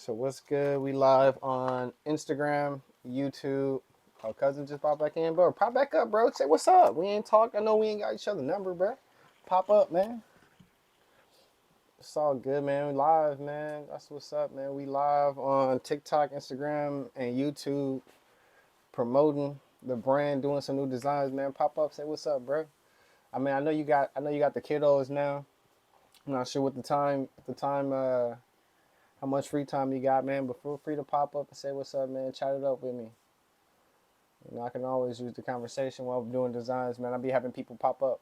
So what's good? We live on Instagram, YouTube. Oh, cousin just popped back in, bro. Pop back up, bro. Say what's up. We ain't talk. I know we ain't got each other number, bro. Pop up, man. It's all good, man. We live, man. That's what's up, man. We live on TikTok, Instagram, and YouTube, promoting the brand, doing some new designs, man. Pop up, say what's up, bro. I know you got the kiddos now. I'm not sure what how much free time you got, man. But feel free to pop up and say what's up, man. Chat it up with me. I can always use the conversation while I'm doing designs, man. I'll be having people pop up.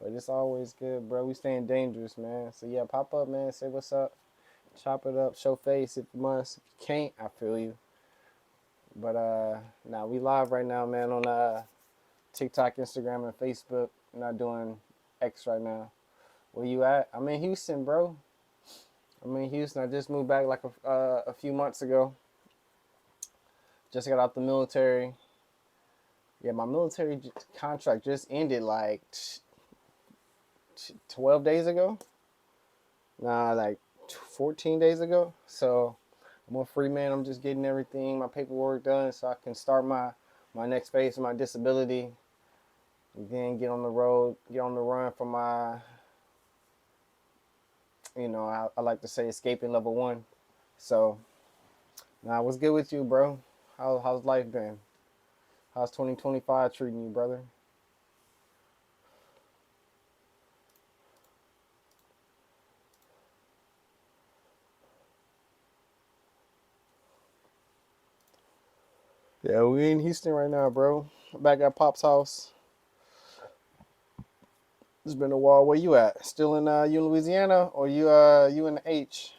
But it's always good, bro. We staying dangerous, man. So yeah, pop up, man. Say what's up. Chop it up. Show face if you must. If you can't, I feel you. But now we live right now, man, on TikTok, Instagram, and Facebook. I'm not doing X right now. Where you at? I'm in Houston, bro. I'm in Houston. I just moved back like a few months ago. Just got out the military. Yeah, my military contract just ended like 12 days ago. Nah, like 14 days ago. So I'm a free man. I'm just getting everything, my paperwork done so I can start my next phase of my disability. And then get on the road, get on the run for my, I like to say escaping level one. So, nah, what's good with you, bro? How's life been? How's 2025 treating you, brother? Yeah, we in Houston right now, bro. Back at Pop's house. It's been a while. Where you at? Still in you in Louisiana or you in the H?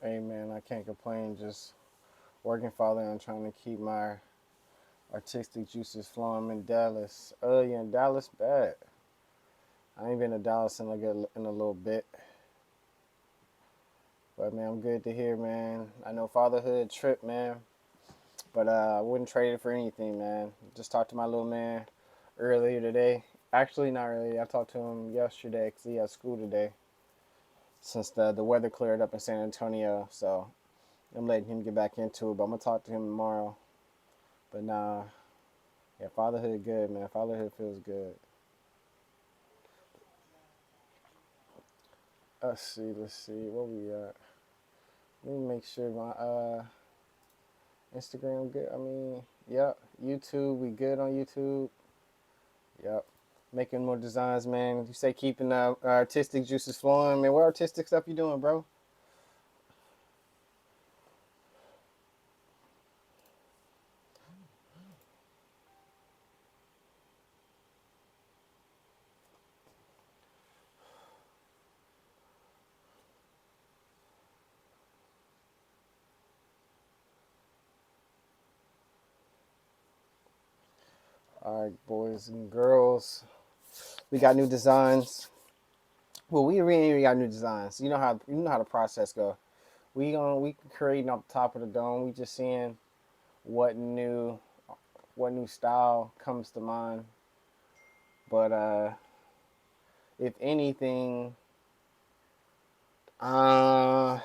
Hey man, I can't complain. Just working father and trying to keep my artistic juices flowing. I'm in Dallas. You in Dallas? Bad. I ain't been to Dallas in a little bit. But man, I'm good to hear, man. I know fatherhood trip, man. But I wouldn't trade it for anything, man. Just talked to my little man earlier today. Actually, not earlier. I talked to him yesterday because he has school today. Since the weather cleared up in San Antonio, so I'm letting him get back into it. But I'm gonna talk to him tomorrow. But nah, yeah, fatherhood good, man. Fatherhood feels good. Let's see, where we at? Let me make sure my Instagram good. I mean, yep. YouTube, we good on YouTube. Yep. Making more designs, man. You say keeping the artistic juices flowing, man. What artistic stuff you doing, bro? All right, boys and girls, we got new designs. Well, we really got new designs. You know how the process go. We creating off the top of the dome. We just seeing what new what new style comes to mind. But if anything, uh,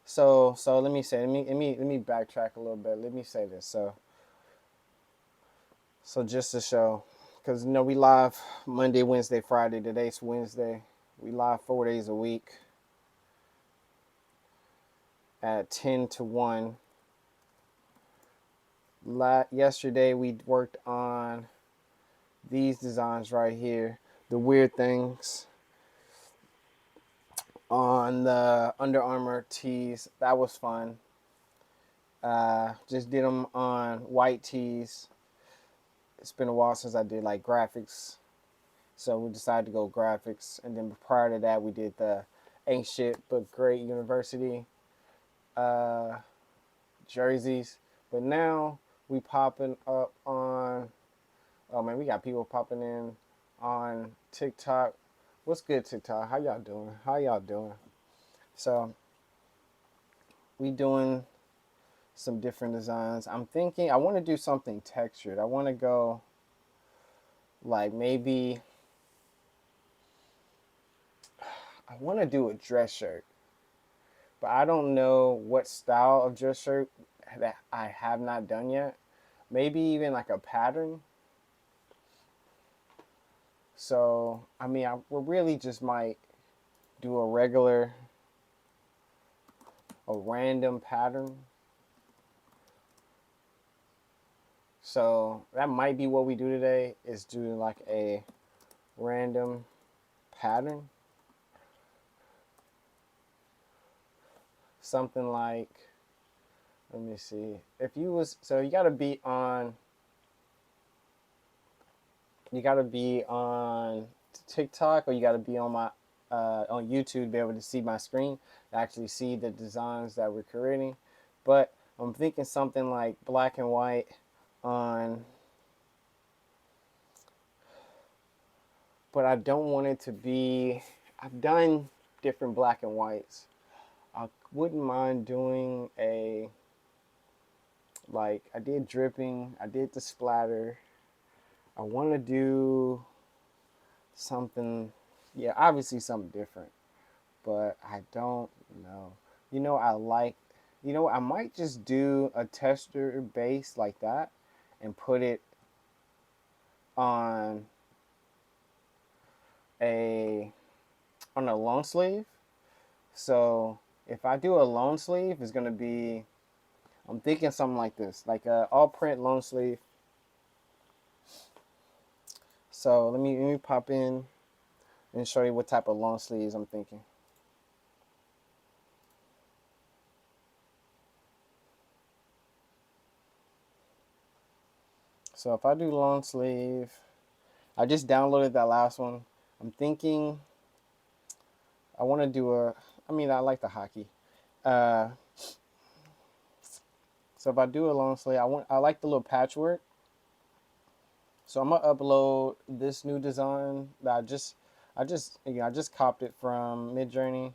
so let me backtrack a little bit. Let me say this. So just to show, because we live Monday, Wednesday, Friday. Today's Wednesday. We live 4 days a week at 10 to 1. Yesterday we worked on these designs right here, the weird things on the Under Armour tees. That was fun. Just did them on white tees. it's been a while since I did like graphics, so we decided to go graphics. And then prior to that, we did the ain't shit but great university uh, jerseys. But now we popping up on. Oh man, we got people popping in on TikTok. What's good, TikTok? How y'all doing? How y'all doing? So we doing some different designs. I'm thinking I want to do something textured. I want to go like maybe I want to do a dress shirt, but I don't know what style of dress shirt that I have not done yet. Maybe even like a pattern. So I mean, we really just might do a random pattern. So that might be what we do today is do like a random pattern. Something like, let me see. If you was, so you gotta be on TikTok, or you gotta be on my, on YouTube to be able to see my screen, to actually see the designs that we're creating. But I'm thinking something like black and white on, but I don't want it to be, I've done different black and whites. I wouldn't mind doing like I did dripping, I did the splatter. I want to do something, yeah, obviously something different, but I don't know. You know, I might just do a tester base like that and put it on a on a long sleeve. So if I do a long sleeve, it's gonna be, I'm thinking something like this, like a all print long sleeve. So let me pop in and show you what type of long sleeves I'm thinking. So if I do long sleeve, I just downloaded that last one. I'm thinking I want to do I mean, I like the hockey. Uh, so if I do a long sleeve, I like the little patchwork. So I'm gonna upload this new design that I just copied it from Midjourney,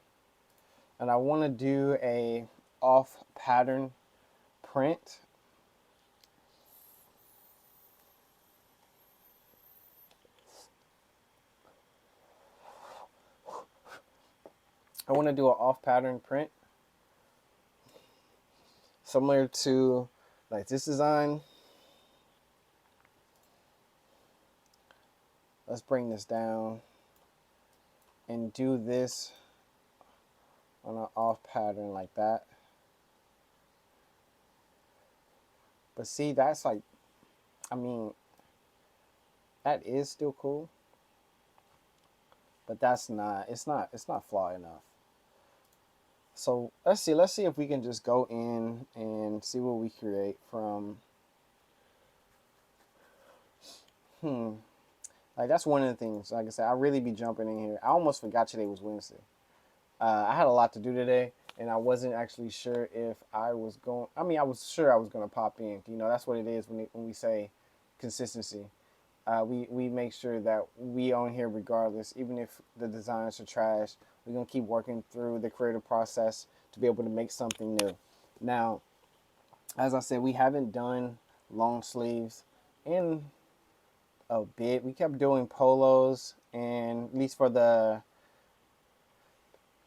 and I want to do a off pattern print. I want to do an off pattern print similar to like this design. Let's bring this down and do this on an off pattern like that. But see, that's like, I mean, that is still cool, but it's not flaw enough. So let's see if we can just go in and see what we create from, hmm, like that's one of the things, like I said, I really be jumping in here. I almost forgot today was Wednesday. I had a lot to do today, and I wasn't actually sure if I was going. I mean, I was sure I was going to pop in. You know, that's what it is when we say consistency. We make sure that we on here regardless, even if the designs are trash. We're gonna keep working through the creative process to be able to make something new. Now, as I said, we haven't done long sleeves in a bit. We kept doing polos, and at least for the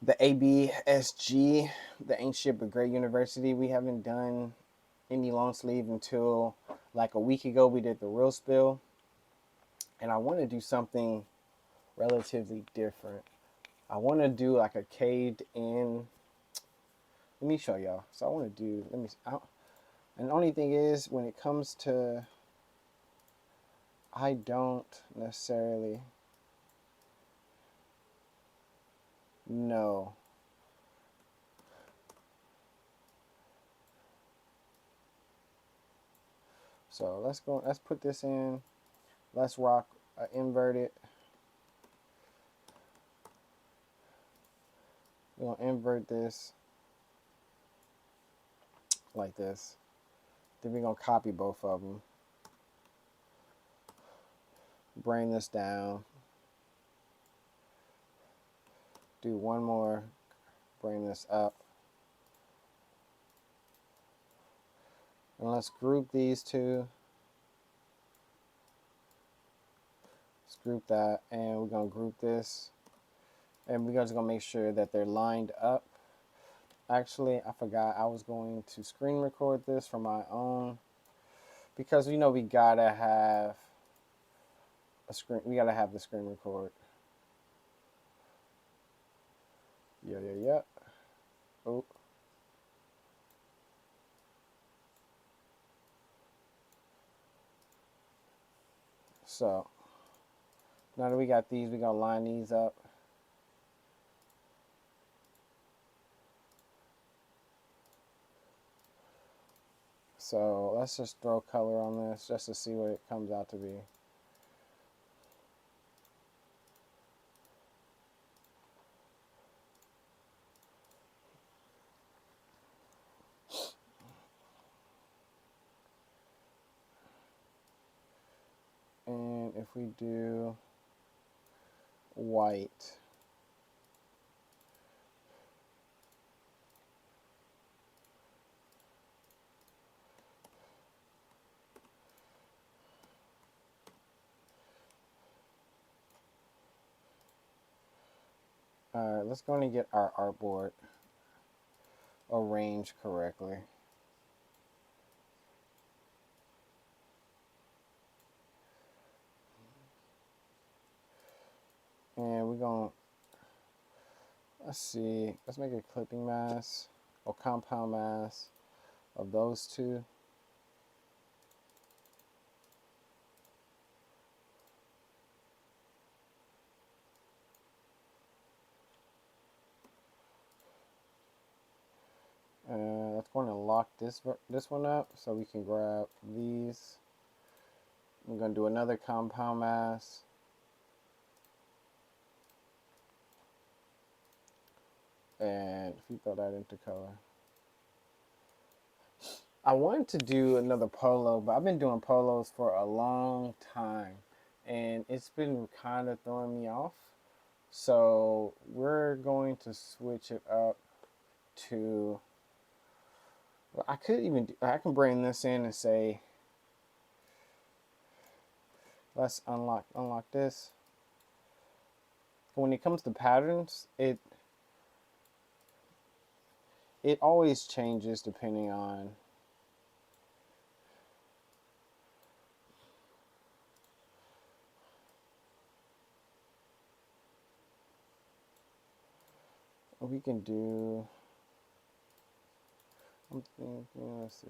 ABSG, the Ain't Shit But Great University, we haven't done any long sleeve until like a week ago. We did the real spill, and I want to do something relatively different. I want to do like a caved in. Let me show y'all. So I want to do. Let me. And the only thing is, when it comes to, I don't necessarily know. So let's go. Let's put this in. let's rock inverted. We're gonna invert this like this. Then we're gonna copy both of them. Bring this down. Do one more. Bring this up. And let's group these two. Let's group that, and we're gonna group this. And we're just gonna make sure that they're lined up. Actually, I forgot I was going to screen record this for my own, because you know we gotta have a screen. We gotta have the screen record. Yeah. Oh. So now that we got these, we're gonna line these up. So let's just throw color on this just to see what it comes out to be. And if we do white, all right, let's go and get our artboard arranged correctly. And we're gonna, let's see, let's make a clipping mask or compound mask of those two. Let's go and lock this one up so we can grab these. I'm gonna do another compound mask. And if you throw that into color. I wanted to do another polo, but I've been doing polos for a long time, and it's been kind of throwing me off. So we're going to switch it up to, well, I can bring this in and say, let's unlock this. When it comes to patterns, it always changes depending on what we can do. I'm thinking, let's see.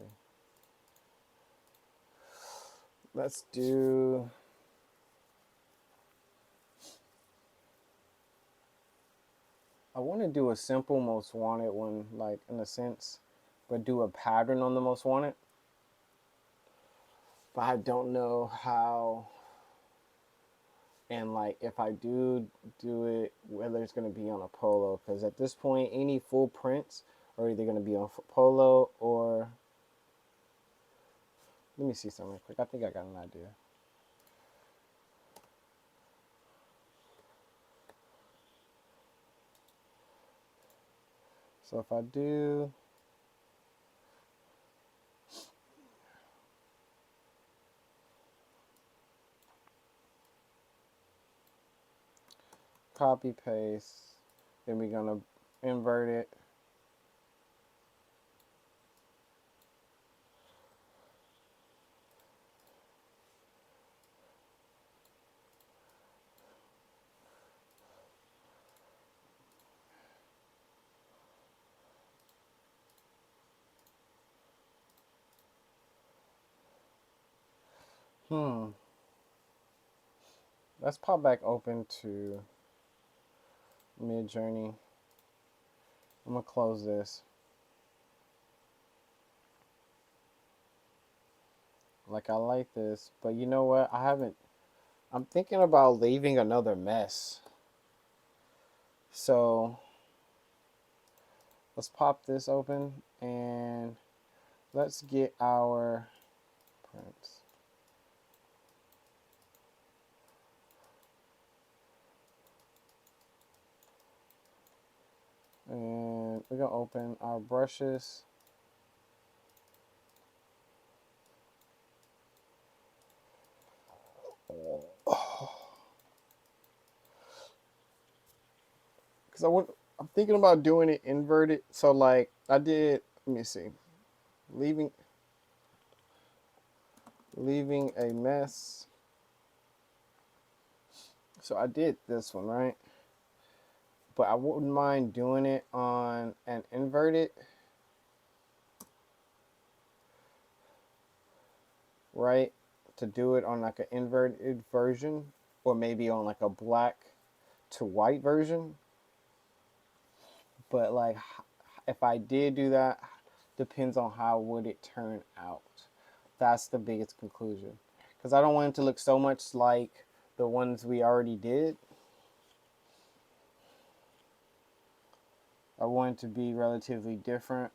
Let's do, I want to do a simple most wanted one, like in a sense, but do a pattern on the most wanted. But I don't know how, and like if I do it, whether it's going to be on a polo, because at this point any full prints are either going to be on polo or, let me see something real quick. I think I got an idea. So if I do, copy paste, then we're going to invert it. Let's pop back open to Mid-Journey. I'm gonna close this. Like, I like this, but you know what? I haven't I'm thinking about leaving another mess. So let's pop this open and let's get our prints. And we're gonna open our brushes. Because I'm thinking about doing it inverted. So like I did, let me see, leaving a mess. So I did this one, right? But I wouldn't mind doing it on an inverted, right? To do it on like an inverted version, or maybe on like a black to white version. But like, if I did do that, depends on how would it turn out. That's the biggest conclusion, because I don't want it to look so much like the ones we already did. I want it to be relatively different.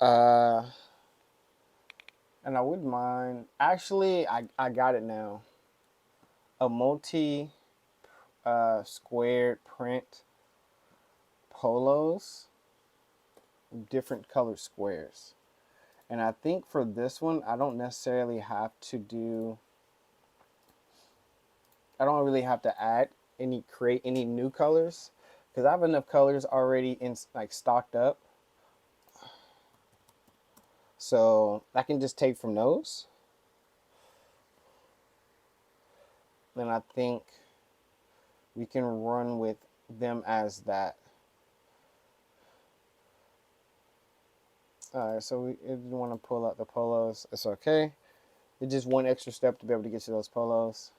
Uh, and I wouldn't mind. Actually, I got it now. A multi squared print polos, different color squares. And I think for this one, I don't necessarily have to do, I don't really have to create any new colors, because I have enough colors already in like stocked up. So I can just take from those. Then I think we can run with them as that. All right, so if you want to pull out the polos, it's okay. It's just one extra step to be able to get to those polos.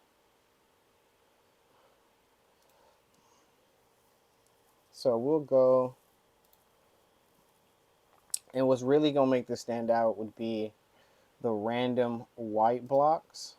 So we'll go, and what's really gonna make this stand out would be the random white blocks.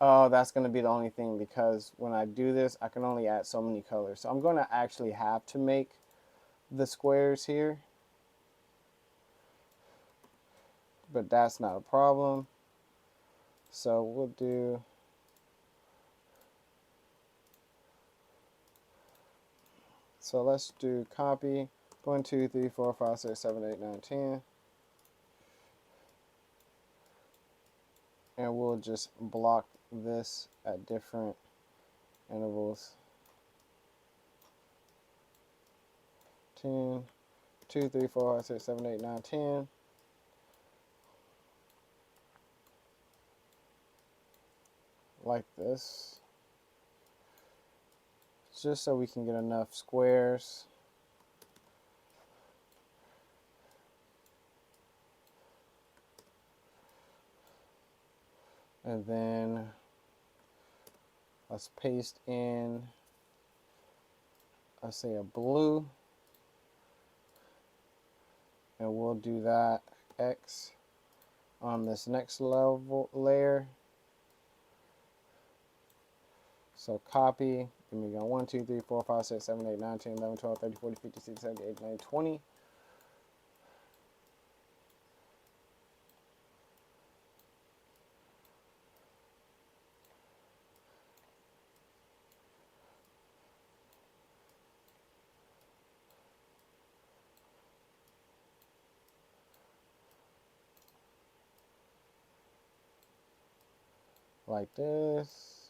Oh, that's going to be the only thing, because when I do this, I can only add so many colors. So I'm going to actually have to make the squares here, but that's not a problem. So we'll do, so let's do copy 1, 2, 3, 4, 5, 6, 7, 8, 9, 10. And we'll just block this at different intervals. 10, 2, 3, 4, 5, 6, 7, 8, 9, 10. Like this. Just so we can get enough squares. And then let's paste in, let's say a blue. And we'll do that X on this next level layer. So copy, give me 1, 2, 3, 4, 5, 6, 7, 8, 9, 10, 11, 12, 13, 14, 15, 16, 17, 18, 19, 20. Like this.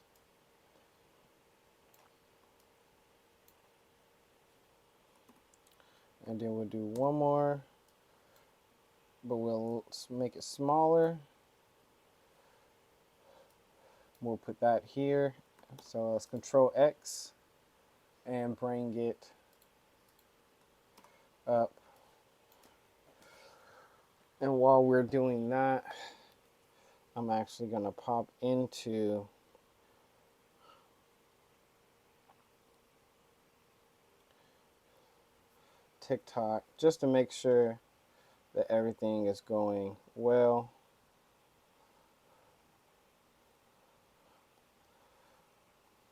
And then we'll do one more, but we'll make it smaller. We'll put that here. So let's Control X and bring it up. And while we're doing that, I'm actually going to pop into TikTok just to make sure that everything is going well.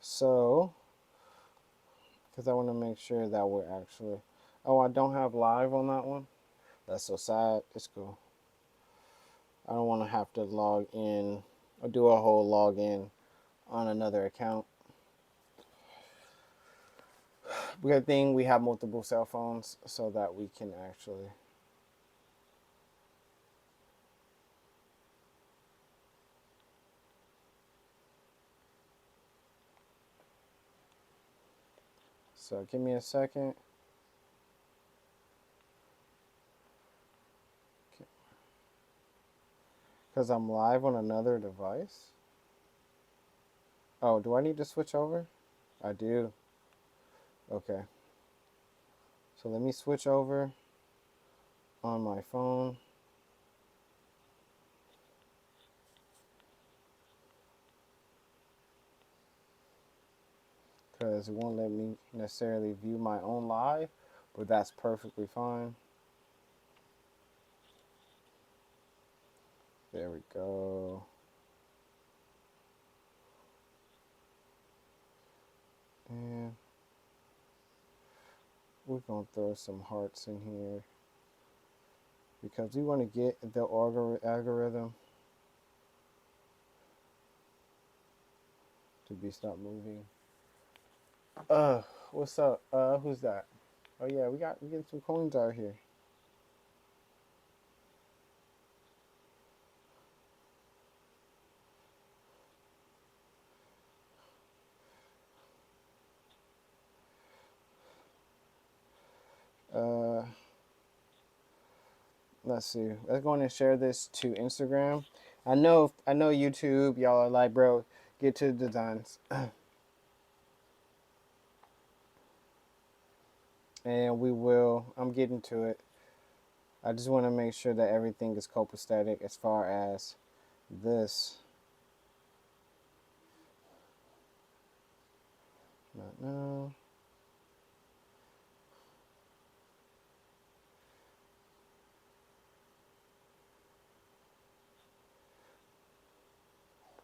So, because I want to make sure that we're actually. Oh, I don't have live on that one. That's so sad. It's cool. I don't want to have to log in or do a whole login on another account. Good thing we have multiple cell phones so that we can actually. So give me a second. Because I'm live on another device. Oh, do I need to switch over? I do. Okay. So let me switch over on my phone. Because it won't let me necessarily view my own live, but that's perfectly fine. There we go. And we're going to throw some hearts in here because we want to get the algorithm to be stop moving. What's up? Who's that? Oh yeah, we getting some coins out here. Uh, let's see. Let's go on and share this to Instagram. I know YouTube. Y'all are like, bro, get to the designs, and we will. I'm getting to it. I just want to make sure that everything is copacetic as far as this. Not now.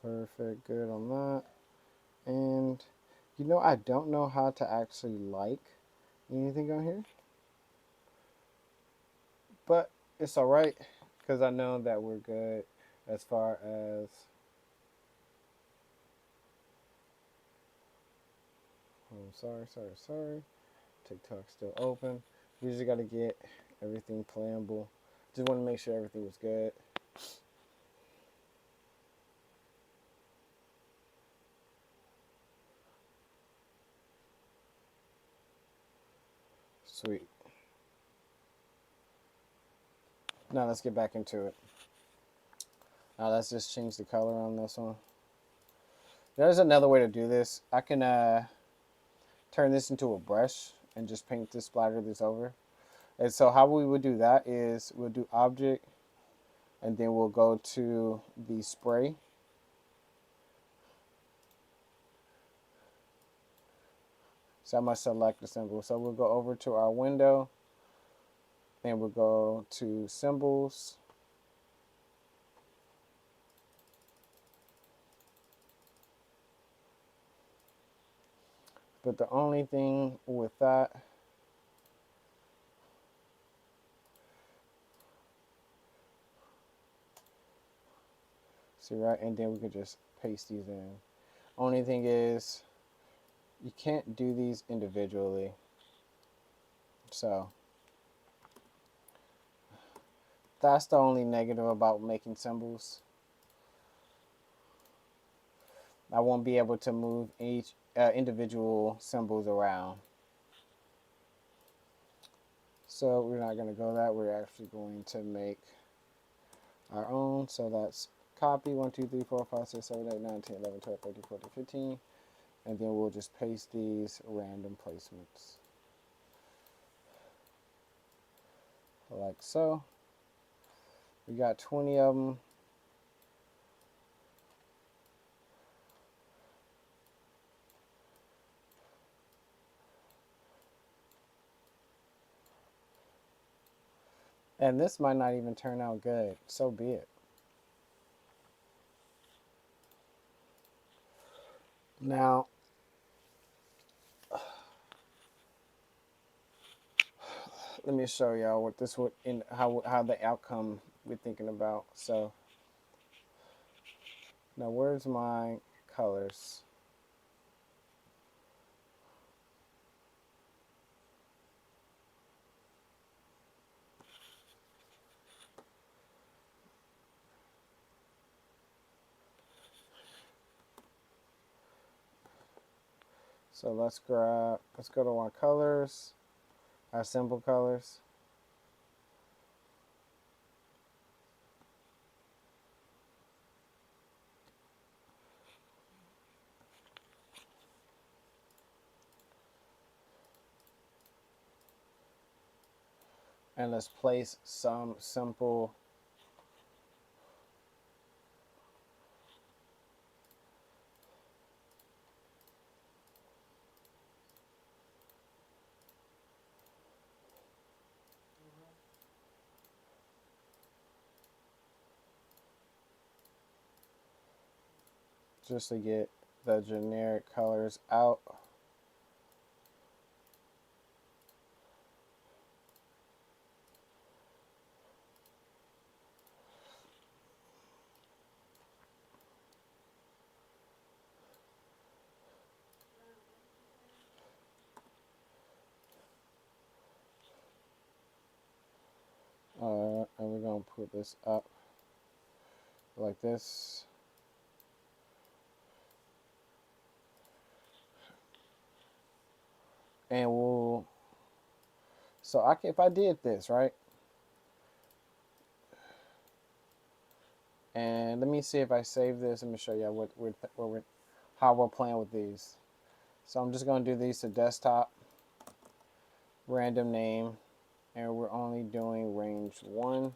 Perfect. Good on that. And I don't know how to actually like anything on here, but it's all right because I know that we're good as far as. Oh, sorry. TikTok's still open. We just got to get everything playable. Just want to make sure everything was good. Sweet. Now let's get back into it. Now let's just change the color on this one. There's another way to do this. I can turn this into a brush and just paint this, splatter this over. And so how we would do that is we'll do object and then we'll go to the spray. So I'm going to select the symbol. So we'll go over to our window and we'll go to symbols. But the only thing with that, see, right? And then we can just paste these in. Only thing is you can't do these individually. So that's the only negative about making symbols. I won't be able to move each individual symbols around. So we're not going to go that. We're actually going to make our own. So that's copy 1, 2, 3, 4, 5, 6, 7, 8, 9, 10, 11, 12, 13, 14, 15. And then we'll just paste these random placements. Like so. We got 20 of them. And this might not even turn out good. So be it. Now, let me show y'all what this would in how the outcome we're thinking about. So now where's my colors? So let's go to our colors, our simple colors. And let's place some simple just to get the generic colors out. And we're gonna put this up like this. And we'll, so if I did this, right? And let me see if I save this. Let me show you how we're playing with these. So I'm just gonna do these to desktop, random name, and we're only doing range 1.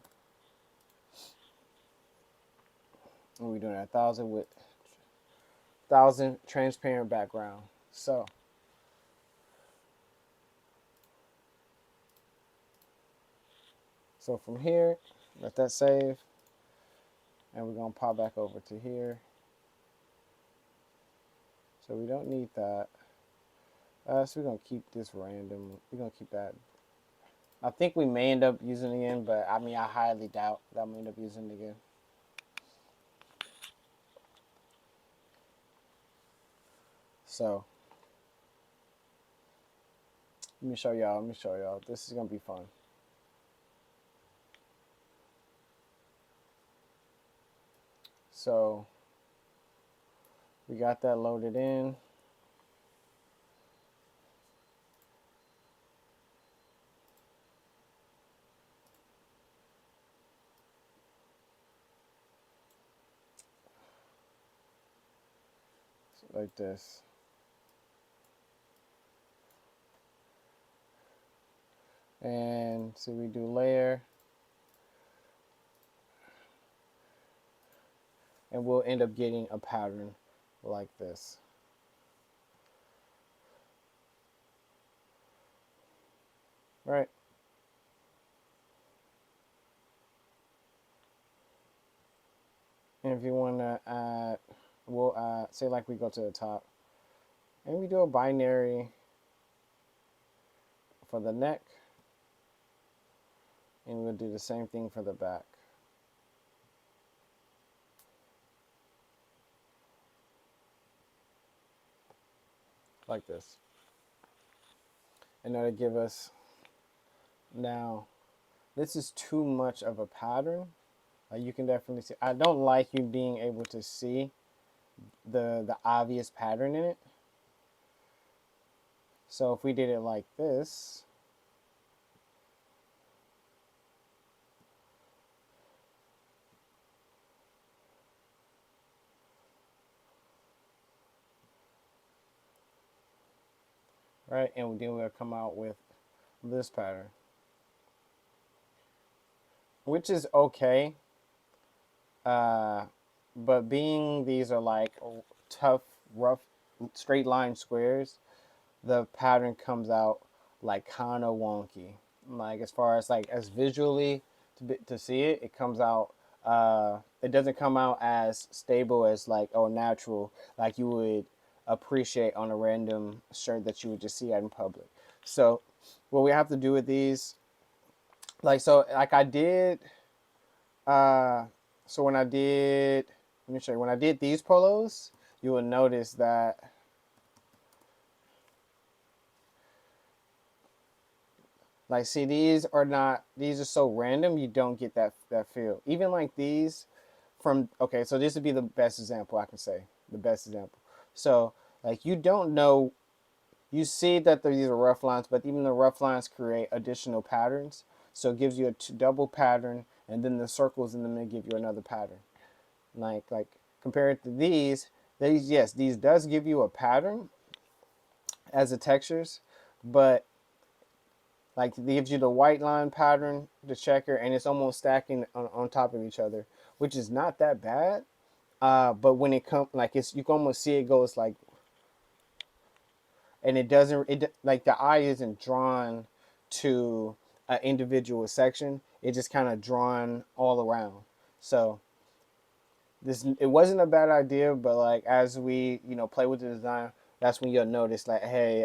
And we're doing 1,000 with 1,000 transparent background. So from here, let that save. And we're gonna pop back over to here. So we don't need that. So we're gonna keep this random. We're gonna keep that. I think we may end up using it again, but I mean, I highly doubt that I'm gonna end up using it again. So let me show y'all. This is gonna be fun. So we got that loaded in. Like this. And so we do layer. And we'll end up getting a pattern like this. Right? And if you want to add, we'll add, say like we go to the top. And we do a binary for the neck. And we'll do the same thing for the back. Like this. And that'll give us, now, this is too much of a pattern. You can definitely see, I don't like you being able to see the obvious pattern in it. So if we did it like this, right, and then we'll come out with this pattern, which is okay. But being these are like tough, rough, straight line squares, the pattern comes out like kind of wonky. Like as far as like as visually, to see it. It comes out. It doesn't come out as stable as like natural like you would appreciate on a random shirt that you would just see out in public. So what we have to do with these, like I did. Uh, so when I did, let me show you. When I did these polos, you will notice that like see these are not these are so random you don't get that feel. Even like these from okay, so this would be the best example I can say. The best example. So like you don't know you see that these are rough lines, but even the rough lines create additional patterns. So it gives you a double pattern, and then the circles in the middle give you another pattern. Like compared to these yes, these does give you a pattern as the textures, but like it gives you the white line pattern, the checker, and it's almost stacking on top of each other, which is not that bad. But when it comes, like you can almost see it goes like, and it doesn't, it like the eye isn't drawn to an individual section. It just kind of drawn all around. So this it wasn't a bad idea, but like as we play with the design, that's when you'll notice like, hey,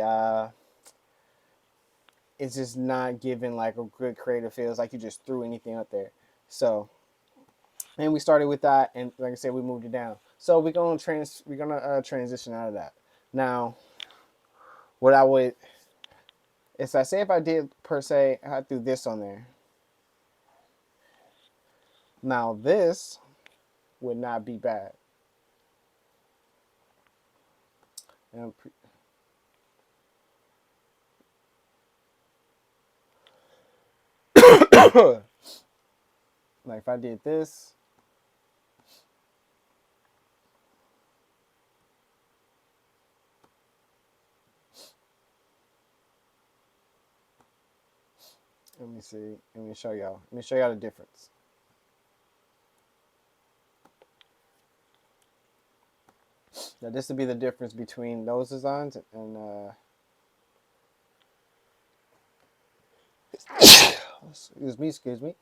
it's just not giving like a good creative feel. It's like you just threw anything up there. So and we started with that, and like I said, we moved it down. So we're gonna transition out of that. Now, what I would is I say if I did per se, I threw this on there. Now this would not be bad. And like if I did this, let me see. Let me show y'all. Let me show y'all the difference. Now this would be the difference between those designs and excuse me.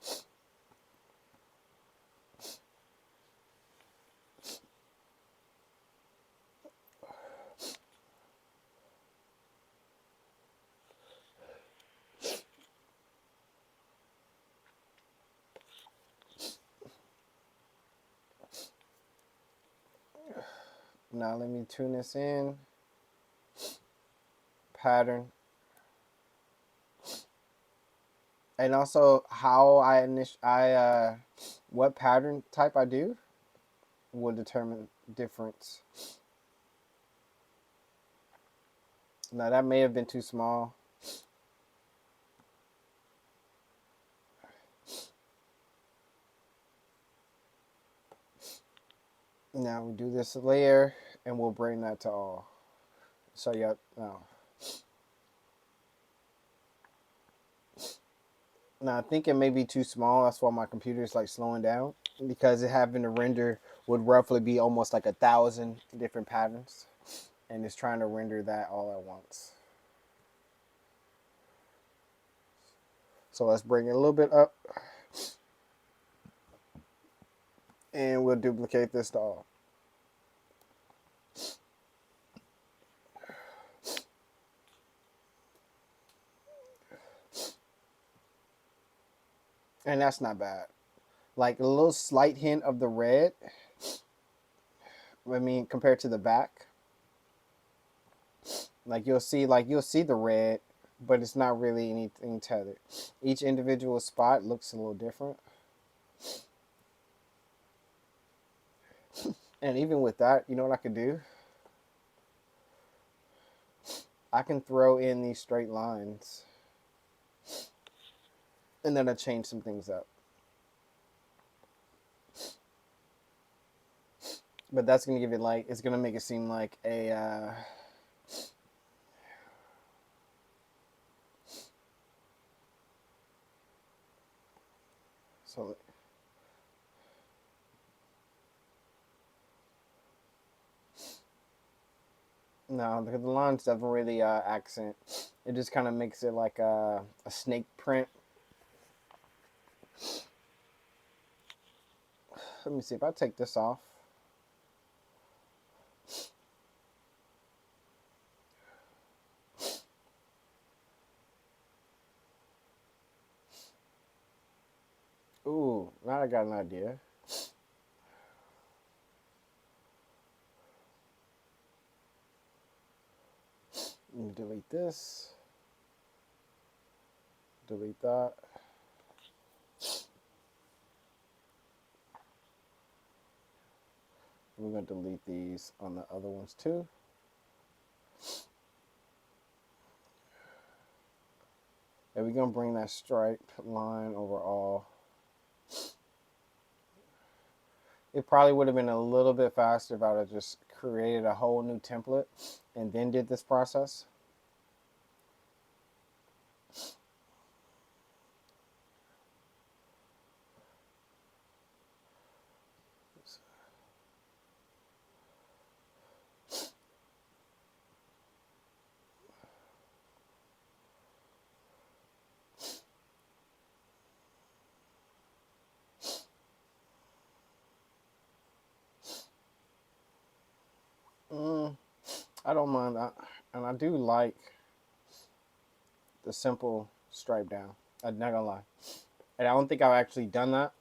Now let me tune this in. Pattern. And also how what pattern type I do will determine difference. Now that may have been too small. Now we do this layer and we'll bring that to all. So yeah, now. Now I think it may be too small. That's why my computer is like slowing down because it having to render would roughly be almost like 1,000 different patterns, and it's trying to render that all at once. So let's bring it a little bit up, and we'll duplicate this to all. And that's not bad. Like a little slight hint of the red. I mean, compared to the back, like you'll see the red, but it's not really anything tethered. Each individual spot looks a little different. And even with that, you know what I could do? I can throw in these straight lines, and then I change some things up. But that's gonna give it like it's gonna make it seem like a so no, the lines doesn't really accent. It just kind of makes it like a snake print. Let me see if I take this off. Ooh, now I got an idea. Let me delete this. Delete that. We're going to delete these on the other ones too. And we're going to bring that stripe line over all. It probably would have been a little bit faster if I would have just created a whole new template and then did this process. I don't mind that. And I do like the simple stripe down. I'm not gonna lie. And I don't think I've actually done that.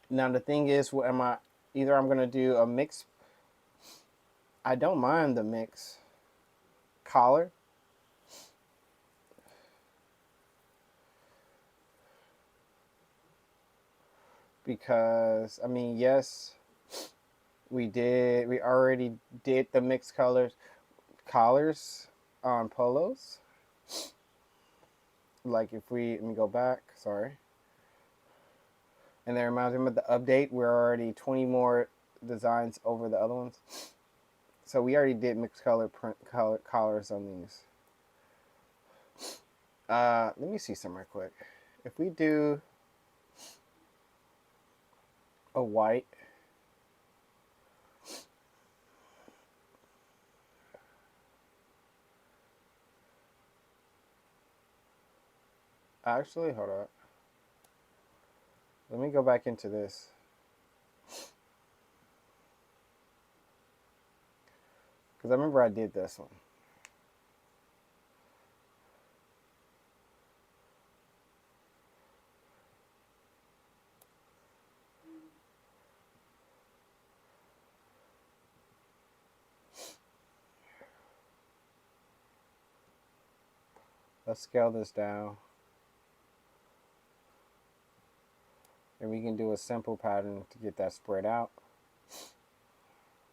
Now the thing is, what am I? Either I'm gonna do a mix. I don't mind the mix collar. Because I mean, yes, we already did the mixed collars on polos. Like if let me go back, sorry. And then reminds me of the update, we're already 20 more designs over the other ones. So we already did mixed collars on these. Let me see something real quick. If we do a white, actually, hold on. Let me go back into this. Because I remember I did this one. Let's scale this down. And we can do a simple pattern to get that spread out.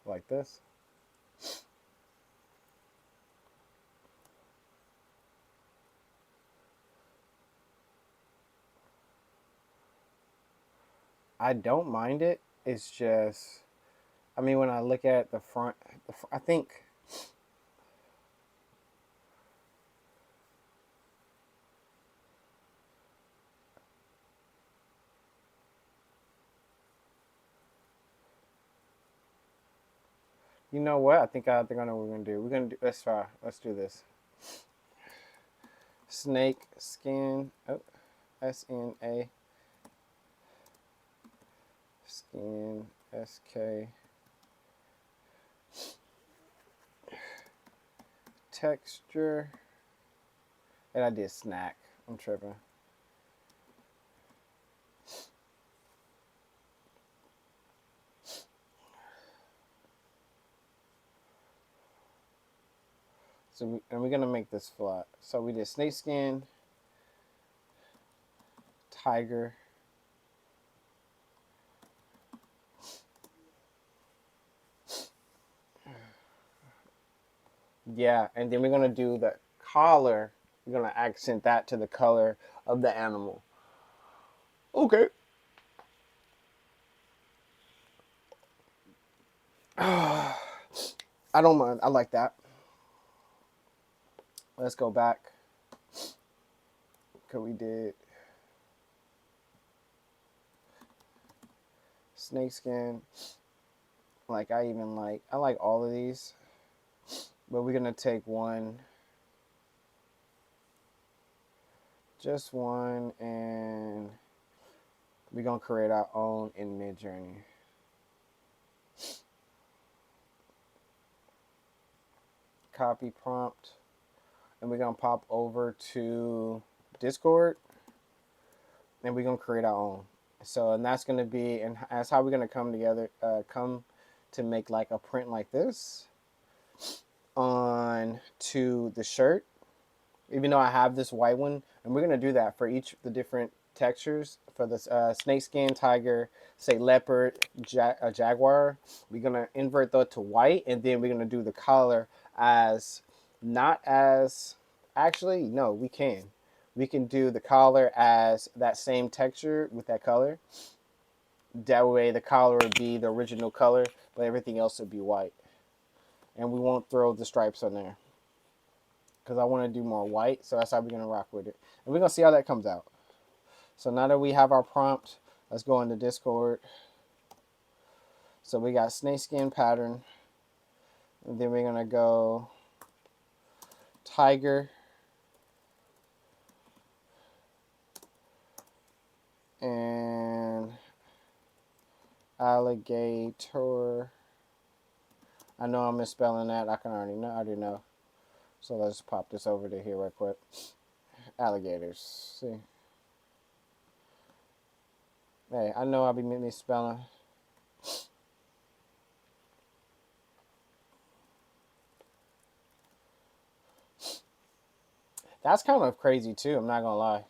Like this. I don't mind it. It's just, I mean, when I look at the front, I think, you know what? I think I know what we're gonna do. Let's try. Let's do this. Snake skin. Oh, SNA. Skin. SK. Texture. And I did snack. I'm tripping. So we're gonna make this flat. So we did snake skin, tiger, yeah, and then we're gonna do the collar. We're gonna accent that to the color of the animal. Okay. I don't mind. I like that. Let's go back. Cause we did snakeskin. Like I like all of these, but we're gonna take one, just one, and We're going to create our own in Midjourney. Copy prompt. And we're going to pop over to Discord. And we're going to create our own. So, and that's going to be, and that's how we're going to come together, come to make like a print like this on to the shirt. Even though I have this white one, and we're going to do that for each of the different textures for this snake skin, tiger, say leopard, jaguar. We're going to invert that to white, and then we're going to do the collar as not as, actually, no, we can do the collar as that same texture with that color. That way the collar would be the original color, but everything else would be white. And we won't throw the stripes on there because I want to do more white. So that's how we're going to rock with it. And we're going to see how that comes out. So now that we have our prompt, let's go into Discord. So we got snakeskin pattern. And then we're going to go tiger. And alligator. I know I'm misspelling that. I already know. So let's pop this over to here real quick. Alligators. See. Hey, I know I'll be misspelling. That's kind of crazy too, I'm not gonna lie.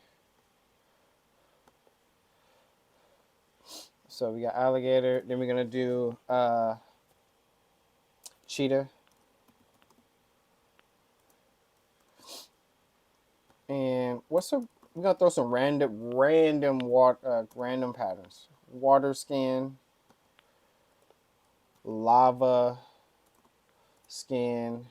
So we got alligator, then we're gonna do cheetah. And we're gonna throw some random patterns. Water skin, lava skin,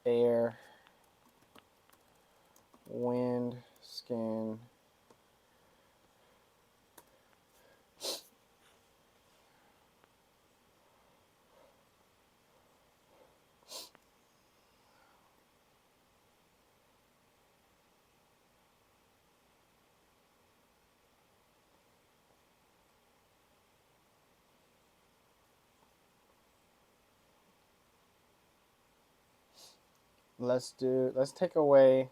air, wind, skin. Let's take away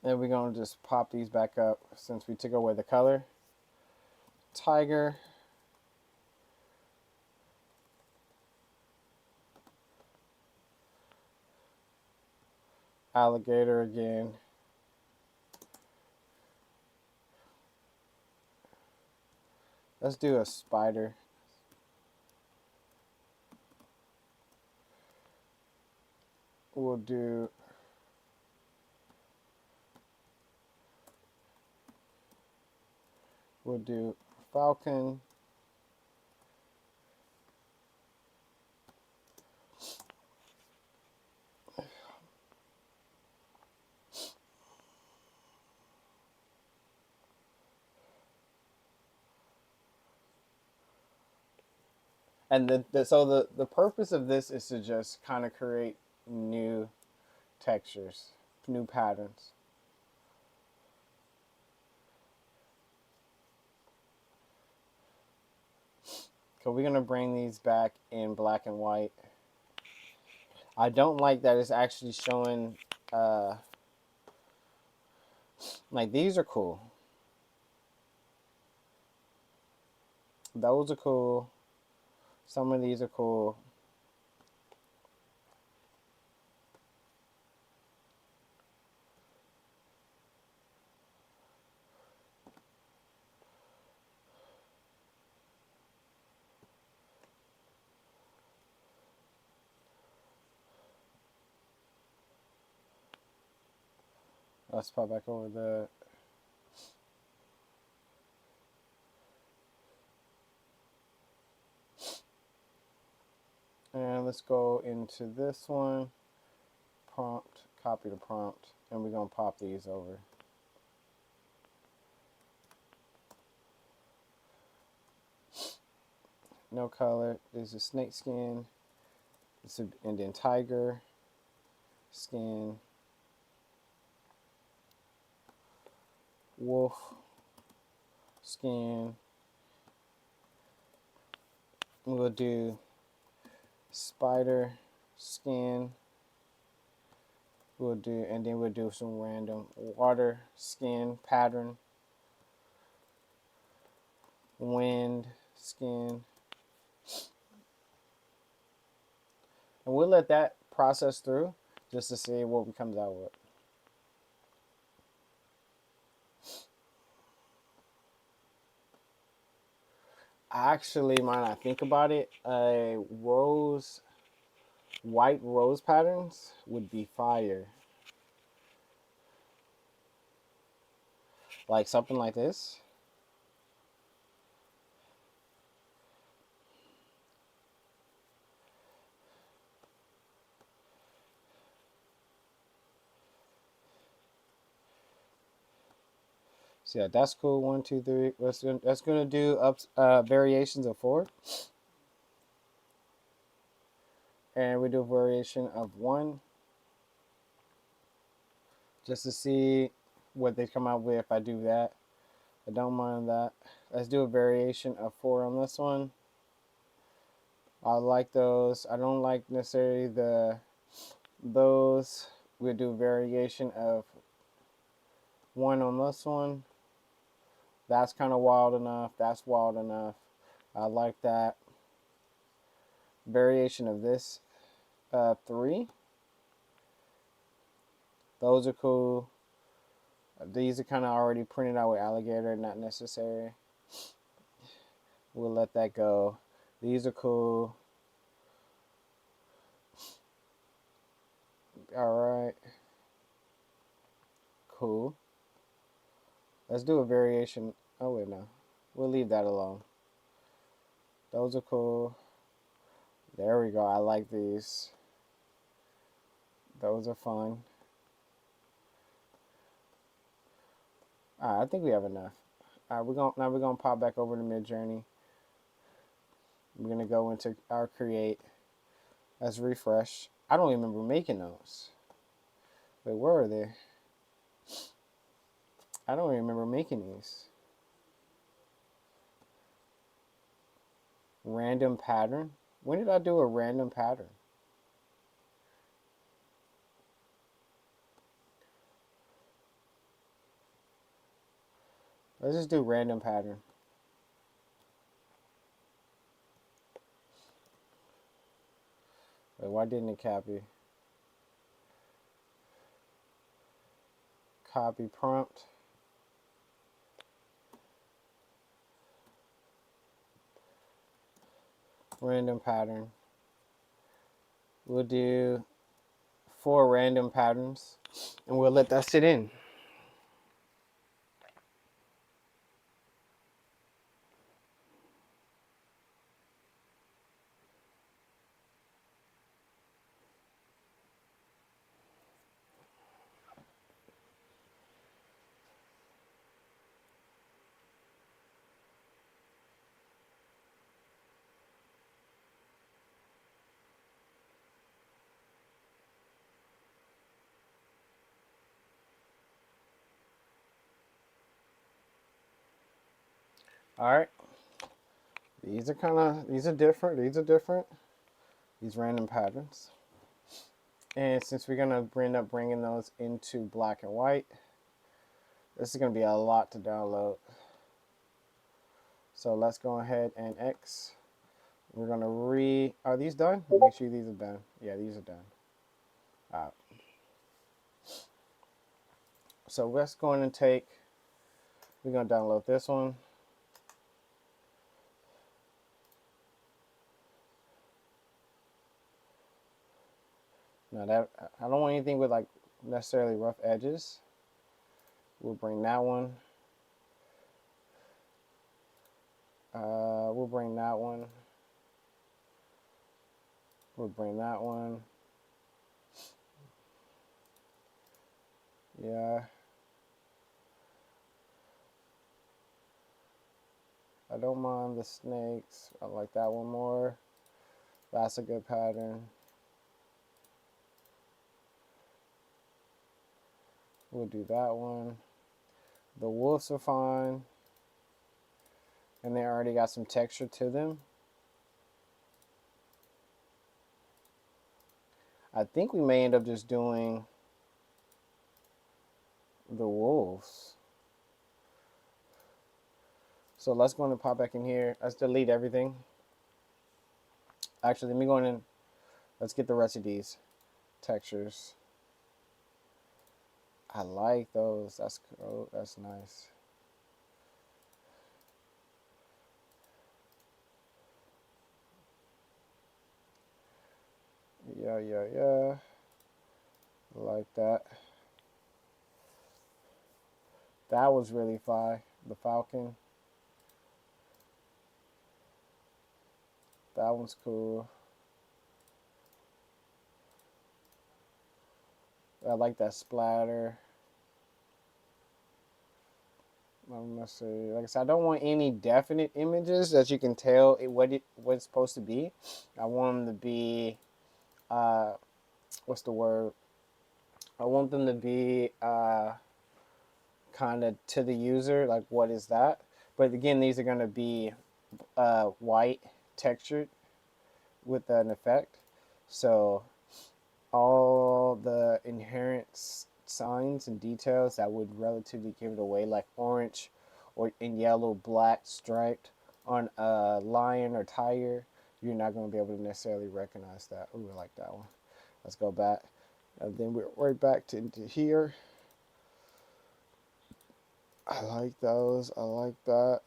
and we're gonna just pop these back up since we took away the color. Tiger. Alligator again. Let's do a spider. We'll do falcon. And the purpose of this is to just kind of create new textures, new patterns. So we're gonna bring these back in black and white. I don't like that it's actually showing, like these are cool. Those are cool. Some of these are cool. Let's pop back over the. And let's go into this one. prompt, copy the prompt, and we're gonna pop these over. No color. There's a snake skin. And then tiger skin, wolf skin. We'll do spider skin. And then we'll do some random water skin pattern, wind skin, and we'll let that process through just to see what we comes out with. Actually, might not think about it, white rose patterns would be fire. Like something like this. So yeah, that's cool. 1, 2, 3. That's gonna do variations of 4, and we do a variation of 1, just to see what they come out with if I do that. I don't mind that. Let's do a variation of 4 on this one. I like those. I don't like necessarily those. We'll do a variation of 1 on this one. That's kind of wild enough. That's wild enough. I like that. Variation of this 3. Those are cool. These are kind of already printed out with alligator, not necessary. We'll let that go. These are cool. All right. Cool. Let's do a variation. Oh, wait, no. We'll leave that alone. Those are cool. There we go. I like these. Those are fun. All right, I think we have enough. All right, now we're gonna pop back over to Midjourney. We're gonna go into our create. Let's refresh. I don't even remember making those. Wait, where are they? I don't even remember making these. Random pattern. When did I do a random pattern? Let's just do random pattern. Wait, why didn't it copy? Copy prompt. Random pattern. We'll do 4 random patterns and we'll let that sit in. All right. These are different. These random patterns. And since we're going to end up bringing those into black and white, this is going to be a lot to download. So let's go ahead and X. We're going to are these done? Make sure these are done. Yeah, these are done. All right. So let's go in and we're going to download this one. Now that I don't want anything with like necessarily rough edges. We'll bring that one. We'll bring that one. We'll bring that one. Yeah, I don't mind the snakes. I like that one more. That's a good pattern. We'll do that one. The wolves are fine. And they already got some texture to them. I think we may end up just doing the wolves. So let's go and pop back in here. Let's delete everything. Actually, let me go in and let's get the rest of these textures. I like those. That's cool. That's nice. Yeah. I like that. That was really fly. The falcon. That one's cool. I like that splatter. I'm gonna say, like I said, I don't want any definite images that you can tell what it's supposed to be. I want them to be, what's the word? I want them to be kind of to the user, like what is that? But again, these are gonna be white textured with an effect. So all the inherent signs and details that would relatively give it away, like orange or in yellow, black striped on a lion or tiger, you're not going to be able to necessarily recognize that. Ooh, I like that one. Let's go back. And then we're right back into here. I like those. I like that.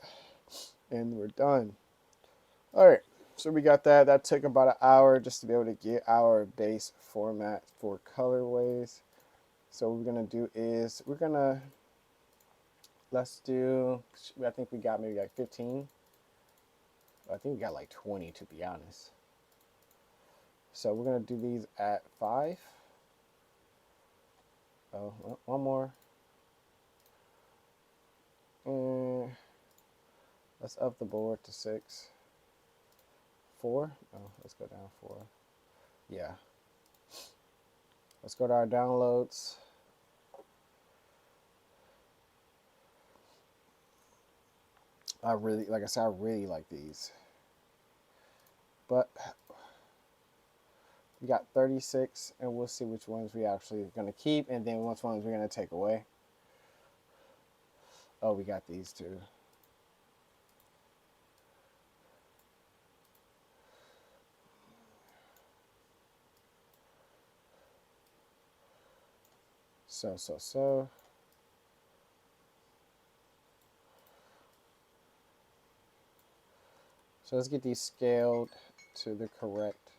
And we're done. All right. So we got that. That took about an hour just to be able to get our base format for colorways. So what we're gonna do is let's do. I think we got maybe like 15. I think we got like 20 to be honest. So we're gonna do these at 5. Oh, one more. And let's up the board to 6. 4. Oh, let's go down 4. Yeah. Let's go to our downloads. I really, like I said, I really like these. But we got 36, and we'll see which ones we actually going to keep, and then which ones we're going to take away. Oh, we got these two. So. So let's get these scaled to the correct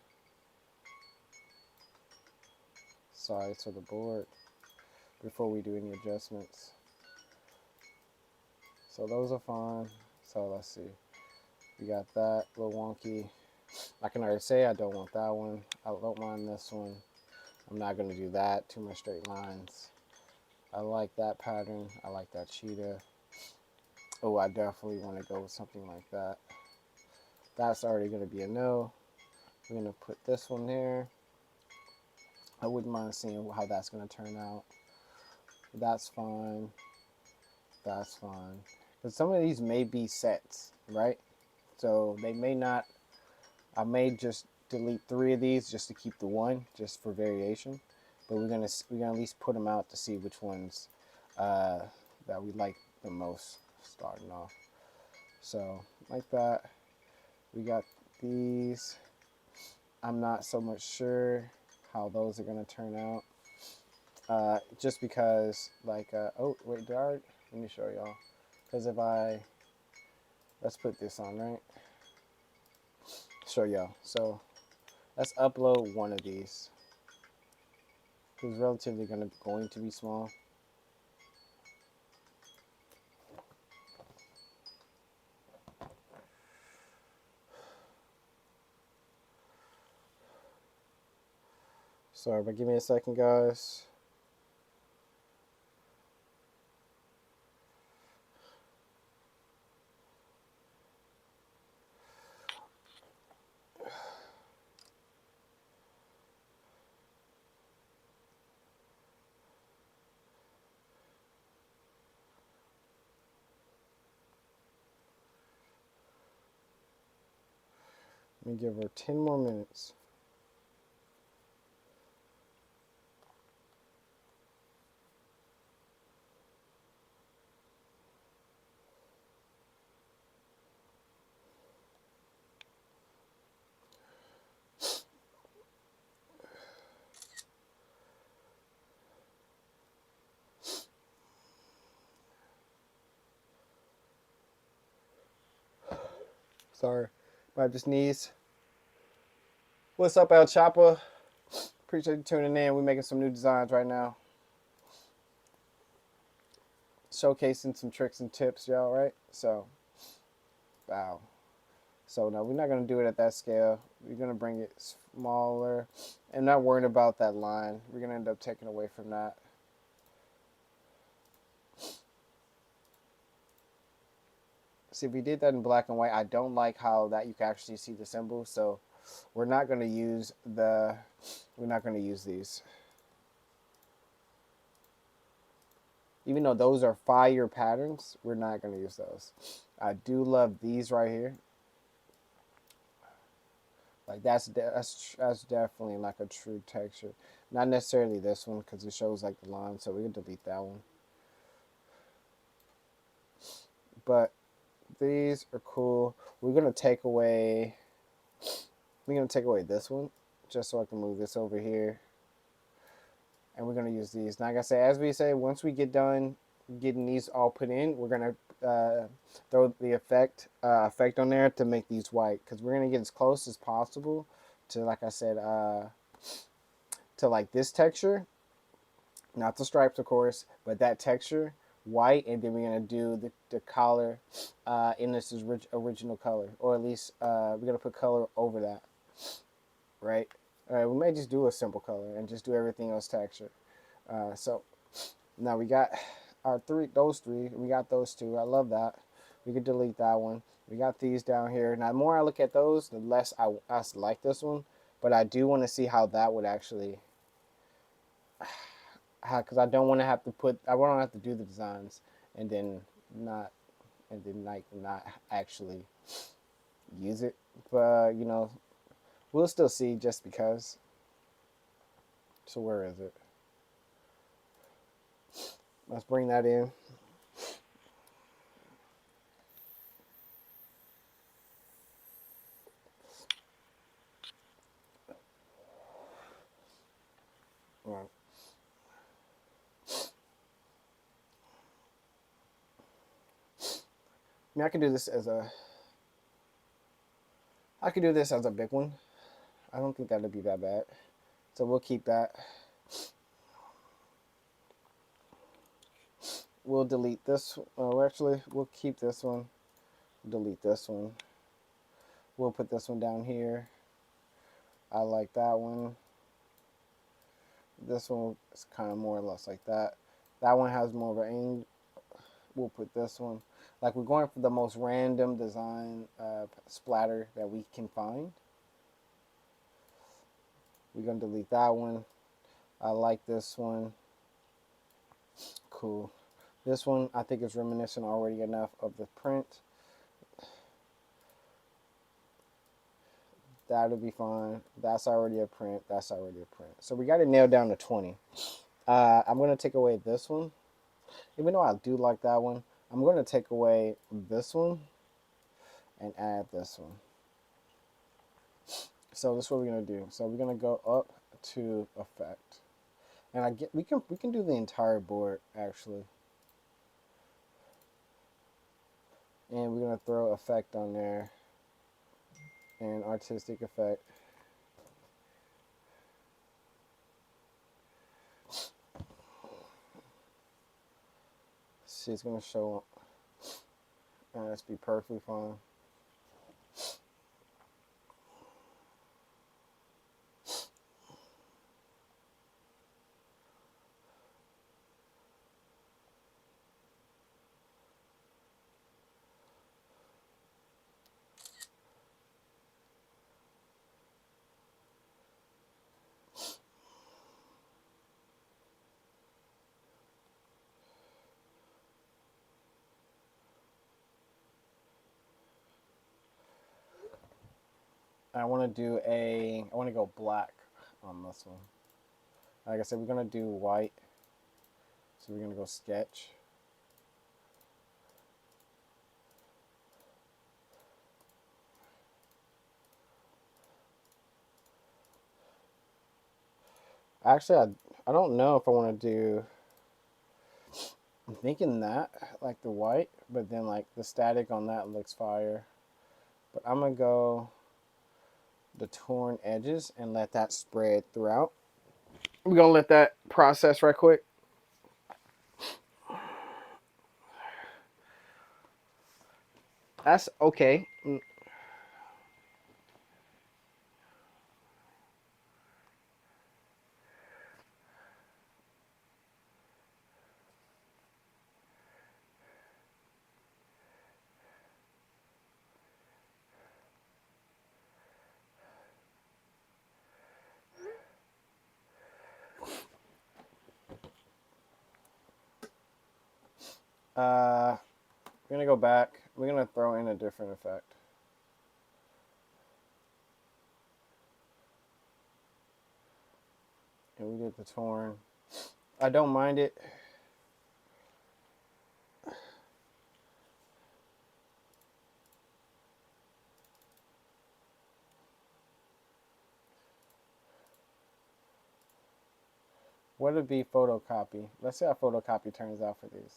size of the board before we do any adjustments. So those are fine. So let's see. We got that, a little wonky. I can already say I don't want that one. I don't mind this one. I'm not going to do that. Too much straight lines. I like that pattern. I like that cheetah. Oh, I definitely want to go with something like that. That's already going to be a no. We're going to put this one there. I wouldn't mind seeing how that's going to turn out. That's fine. That's fine. Because some of these may be sets, right? So they may not. I may just delete 3 of these just to keep the one, just for variation. But we're gonna at least put them out to see which ones that we like the most starting off. So like that, we got these. I'm not so much sure how those are gonna turn out. Just because like oh wait, let me show y'all. Because if let's put this on, right? Show y'all. So let's upload one of these. It's relatively going to be small. Sorry, but give me a second, guys. Let me give her 10 more minutes. Sorry, I just sneeze. What's up, El Choppa? Appreciate you tuning in. We're making some new designs right now. Showcasing some tricks and tips, y'all, right? So, wow. So, no, we're not going to do it at that scale. We're going to bring it smaller and not worrying about that line. We're going to end up taking away from that. See, if we did that in black and white, I don't like how that you can actually see the symbol. So, we're not going to use these. Even though those are fire patterns, we're not going to use those. I do love these right here. Like that's definitely like a true texture. Not necessarily this one because it shows like the line, so we can delete that one. But these are cool. We're gonna take away this one just so I can move this over here. And we're gonna use these. Like I say, as we say, once we get done getting these all put in, we're gonna throw the effect on there to make these white because we're gonna get as close as possible to, like I said, to like this texture, not the stripes, of course, but that texture white, and then we're gonna do the collar in this original color, or at least we're gonna put color over that, right? All right, we may just do a simple color and just do everything else texture. So now we got those three. We got those two. I love that. We could delete that one. We got these down here. Now, the more I look at those, the less I like this one. But I do want to see how that would actually, because I don't want to have to I want to have to do the designs and then not, not actually use it. But we'll still see just because. So where is it? Let's bring that in. All right. I mean, I could do this as a big one. I don't think that'd be that bad. So we'll keep that. We'll delete this. Actually, we'll keep this one. Delete this one. We'll put this one down here. I like that one. This one is kind of more or less like that. That one has more of an angle. We'll put this one. Like we're going for the most random design splatter that we can find. We're going to delete that one. I like this one. Cool. This one I think is reminiscent already enough of the print. That'll be fine. That's already a print. That's already a print. So we got it nailed down to 20. I'm going to take away this one. Even though I do like that one, I'm going to take away this one and add this one. So this is what we're going to do. So we're going to go up to effect. And we can do the entire board actually. And we're going to throw effect on there. And artistic effect. See, it's going to show up. And that's be perfectly fine. I want to I want to go black on this one. Like I said, we're going to do white. So we're going to go sketch. Actually, I don't know if I want to do. I'm thinking that, like the white, but then like the static on that looks fire. But I'm going to go the torn edges and let that spread throughout. We're going to let that process right quick. That's okay. We're going to go back. We're going to throw in a different effect. And we did the torn. I don't mind it. What would be photocopy? Let's see how photocopy turns out for these.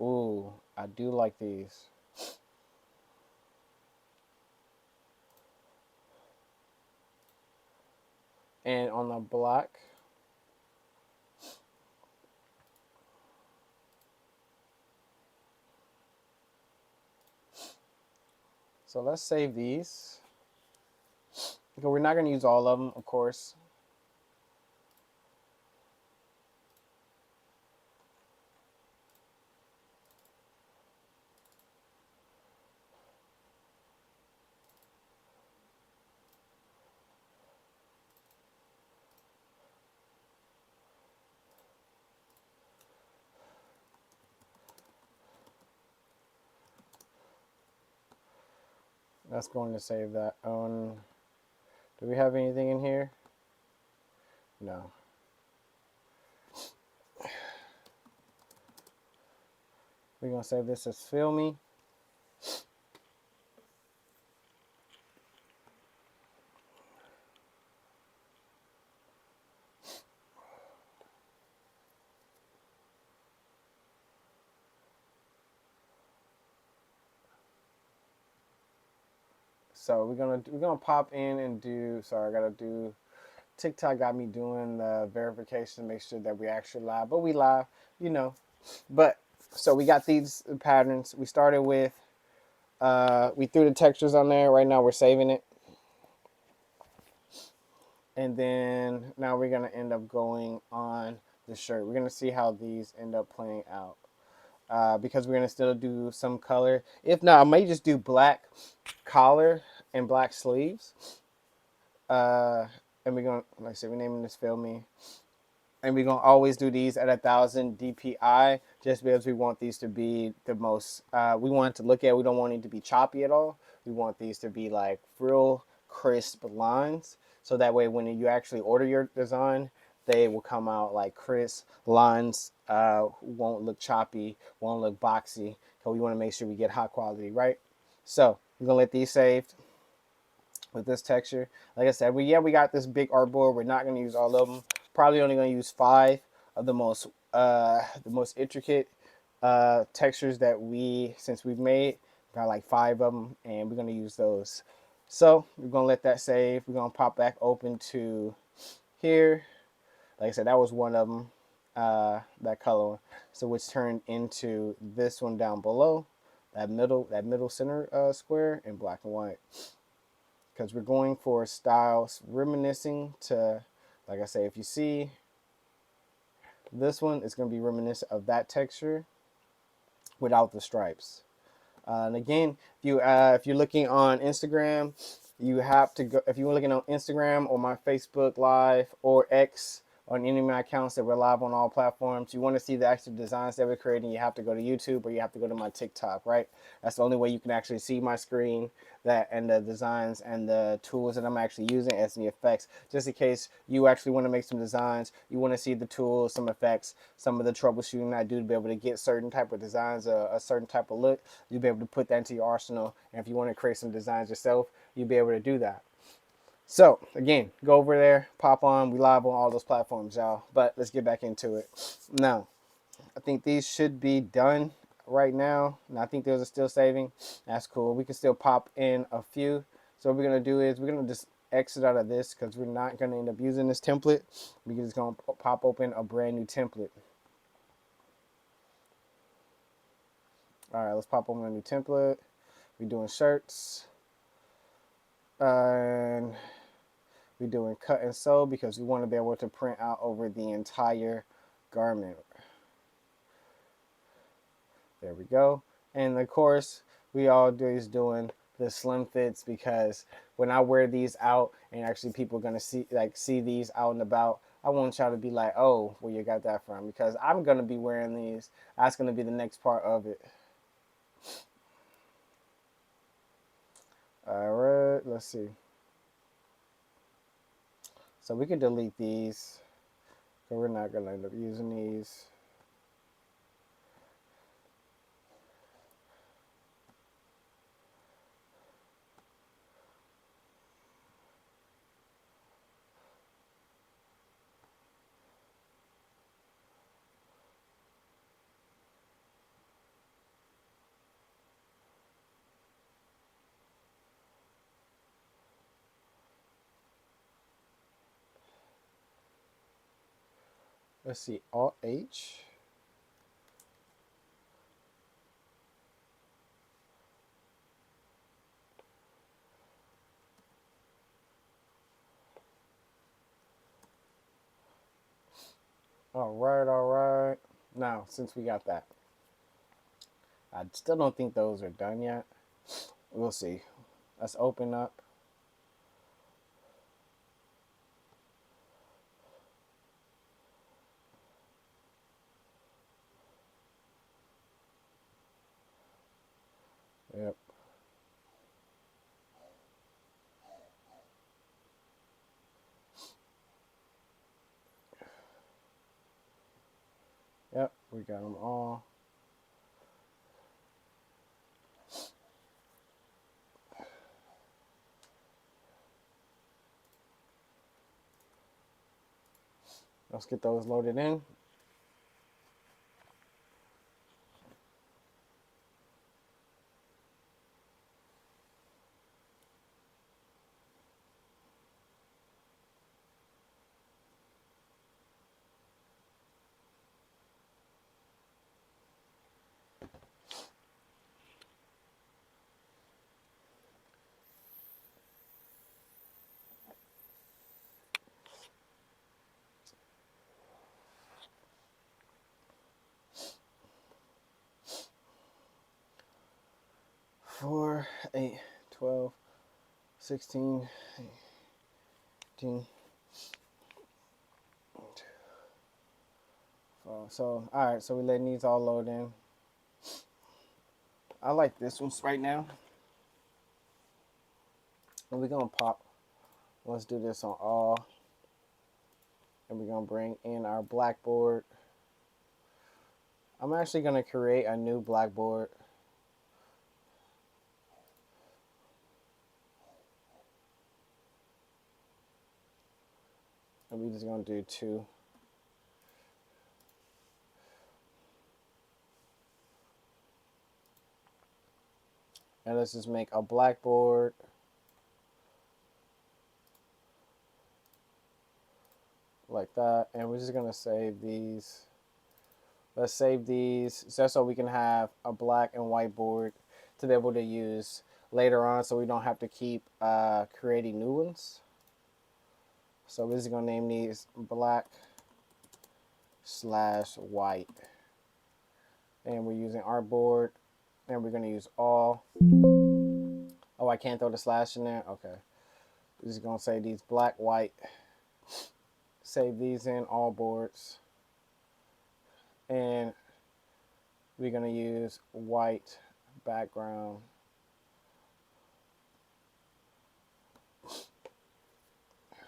Ooh, I do like these. And on the black, so let's save these. Because we're not going to use all of them, of course. That's going to save that. Do we have anything in here? No. We're going to save this as filmy. So we're gonna pop in and do. Sorry, I gotta do. TikTok got me doing the verification to make sure that we actually live, but we live, you know. But so we got these patterns. We started with. We threw the textures on there. Right now we're saving it, and then now we're gonna end up going on the shirt. We're gonna see how these end up playing out. Because we're gonna still do some color. If not, I may just do black collar and black sleeves. Uh, and we're gonna, like I said, we're naming this Feel Me. And we're gonna always do these at 1,000 DPI, just because we want these to be the most. We want it to look at. We don't want it to be choppy at all. We want these to be like real crisp lines, so that way when you actually order your design, they will come out like crisp lines. Won't look choppy, won't look boxy. So we want to make sure we get high quality, right? So we're gonna let these saved with this texture. Like I said, we got this big artboard. We're not gonna use all of them. Probably only gonna use 5 of the most intricate textures that since we've made. Got like 5 of them, and we're gonna use those. So we're gonna let that save. We're gonna pop back open to here. Like I said, that was one of them. That color one. So which turned into this one down below. That middle center square in black and white, because we're going for styles reminiscing to, like I say, if you see this one, it's going to be reminiscent of that texture without the stripes. And again, if you're looking on Instagram, you have to go. If you're looking on Instagram or my Facebook Live or X, on any of my accounts that we're live on all platforms. You want to see the actual designs that we're creating, you have to go to YouTube or you have to go to my TikTok, right? That's the only way you can actually see my screen, that and the designs and the tools that I'm actually using as the effects. Just in case you actually want to make some designs, you want to see the tools, some effects, some of the troubleshooting I do to be able to get certain type of designs, a certain type of look, you'll be able to put that into your arsenal. And if you want to create some designs yourself, you'll be able to do that. So again, go over there, pop on. We live on all those platforms, y'all. But let's get back into it. Now, I think these should be done right now. And I think those are still saving. That's cool. We can still pop in a few. So what we're gonna do is we're gonna just exit out of this because we're not gonna end up using this template. We're just gonna pop open a brand new template. All right, let's pop open a new template. We're doing shirts. And we're doing cut and sew because we want to be able to print out over the entire garment. There we go. And of course, we always doing the slim fits because when I wear these out and actually people are gonna see these out and about, I want y'all to be like, oh, where you got that from? Because I'm gonna be wearing these. That's gonna be the next part of it. All right, let's see. So we can delete these, but we're not gonna end up using these. Let's see, Alt H. All right, all right. Now, since we got that, I still don't think those are done yet. We'll see. Let's open up. Yep. Yep, we got them all. Let's get those loaded in. Four, 8, 12, 16, 18. So, all right, so we're letting these all load in. I like this one right now. And we're going to pop. Let's do this on all. And we're going to bring in our blackboard. I'm actually going to create a new blackboard. And we're just going to do 2. And let's just make a blackboard. Like that. And we're just going to save these. Let's save these just so we can have a black and white board to be able to use later on so we don't have to keep creating new ones. So we're just going to name these black/white. And we're using artboard. And we're going to use all. Oh, I can't throw the slash in there? Okay. We're just going to say these black, white save these in all boards. And we're going to use white background.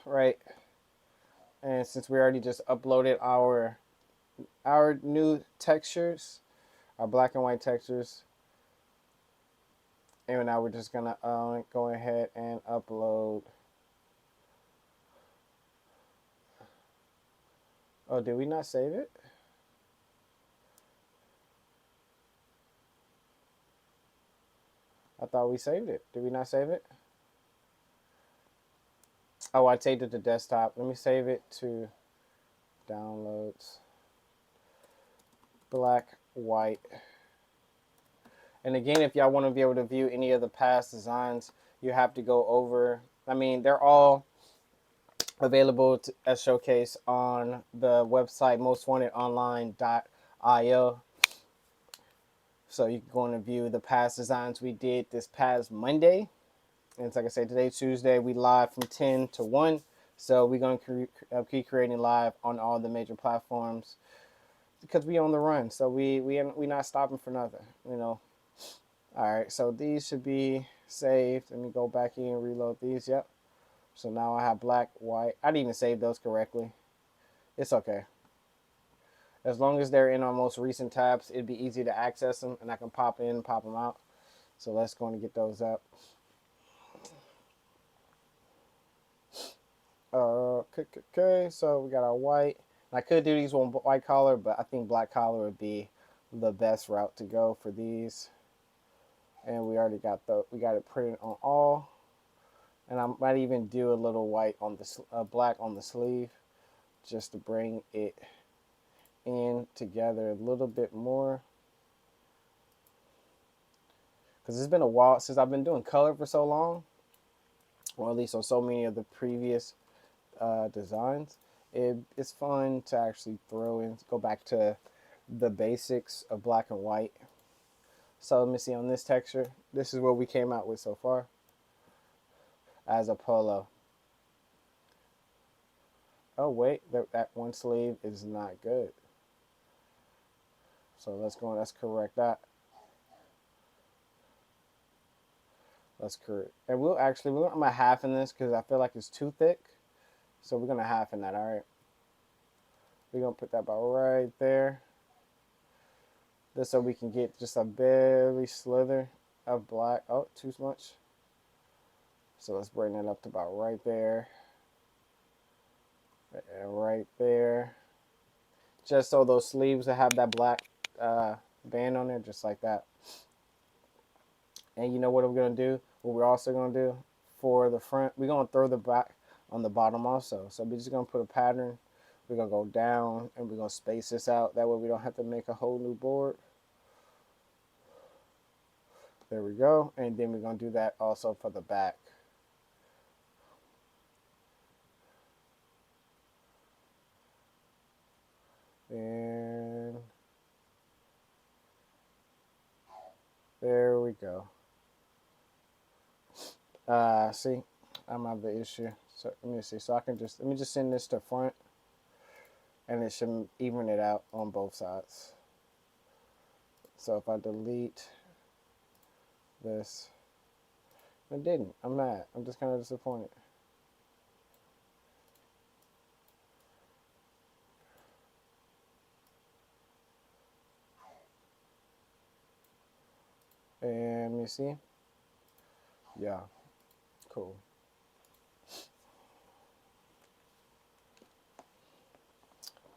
Right. And since we already just uploaded our new textures, our black and white textures, and now we're just gonna go ahead and upload. Oh, did we not save it? I thought we saved it. Did we not save it? Oh, I saved it to desktop. Let me save it to downloads. Black, white. And again, if y'all want to be able to view any of the past designs, you have to go over. I mean, they're all available as showcase on the website mostwantedonline.io. So you can go and view the past designs we did this past Monday. And it's like I said, today's Tuesday. We live from 10 to 1. So we're going to keep creating live on all the major platforms because we on the run. So we not stopping for nothing, you know. All right, so these should be saved. Let me go back in and reload these. Yep. So now I have black, white. I didn't even save those correctly. It's okay. As long as they're in our most recent tabs, it'd be easy to access them, and I can pop in and pop them out. So let's go and get those up. Okay, so we got our white. And I could do these one white collar, but I think black collar would be the best route to go for these. And we already got we got it printed on all. And I might even do a little white on the black on the sleeve, just to bring it in together a little bit more. Because it's been a while since I've been doing color for so long, or at least on so many of the previous designs. It's fun to actually throw in, go back to the basics of black and white. So let me see on this texture. This is what we came out with so far as a polo. Oh wait, that one sleeve is not good. So let's correct that. Let's correct. And I'm gonna halfen this because I feel like it's too thick. So we're gonna halfen that, all right? We're gonna put that about right there. Just so we can get just a barely slither of black. Oh, too much. So let's bring that up to about right there. And right there. Just so those sleeves will have that black band on there, just like that. And you know what we're going to do? What we're also going to do for the front, we're going to throw the back on the bottom also. So we're just going to put a pattern. We're going to go down and we're going to space this out. That way we don't have to make a whole new board. There we go. And then we're going to do that also for the back. And there we go. See, I'm have the issue. So let me see. So let me just send this to front, and it should even it out on both sides. So if I delete this, it didn't. I'm mad. I'm just kind of disappointed. And let me see. Yeah, cool.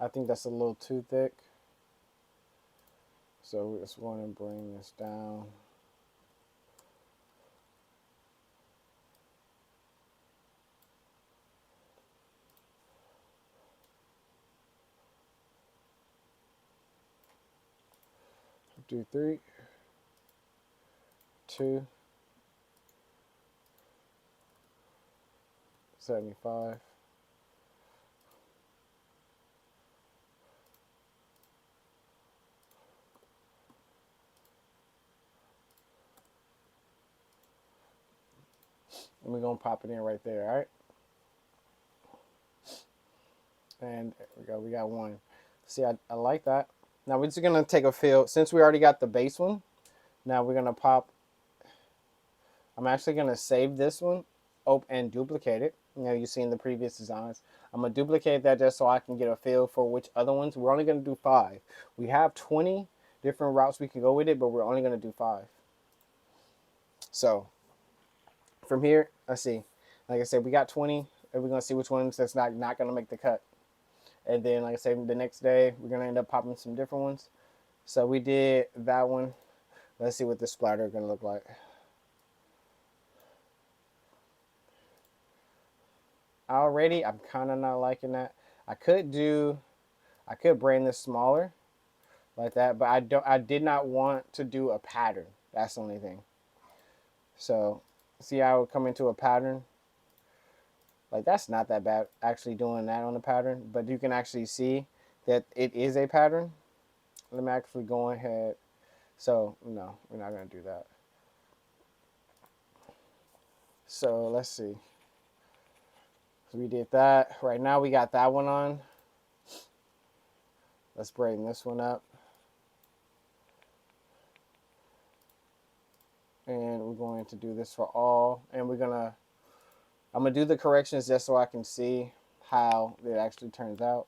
I think that's a little too thick. So we just want to bring this down. Do 3, 2, 75. And we're going to pop it in right there, all right? And there we go. We got one. See, I like that. Now we're just gonna take a fill. Since we already got the base one, now we're gonna pop. I'm actually gonna save this one, and duplicate it. You know, you've seen the previous designs. I'm gonna duplicate that just so I can get a feel for which other ones. We're only gonna do 5. We have 20 different routes we can go with it, but we're only gonna do 5. So from here, let's see. Like I said, we got 20, and we're gonna see which ones that's not gonna make the cut. And then, like I said, the next day we're gonna end up popping some different ones. So we did that one. Let's see what the splatter is gonna look like. Already, I'm kind of not liking that. I could brand this smaller like that, but I did not want to do a pattern. That's the only thing. So see how I would come into a pattern. Like that's not that bad actually doing that on the pattern, but you can actually see that it is a pattern. Let me actually go ahead. So no, we're not gonna do that. So let's see. So we did that. Right now we got that one on. Let's brighten this one up. And we're going to do this for all. And I'm gonna do the corrections just so I can see how it actually turns out.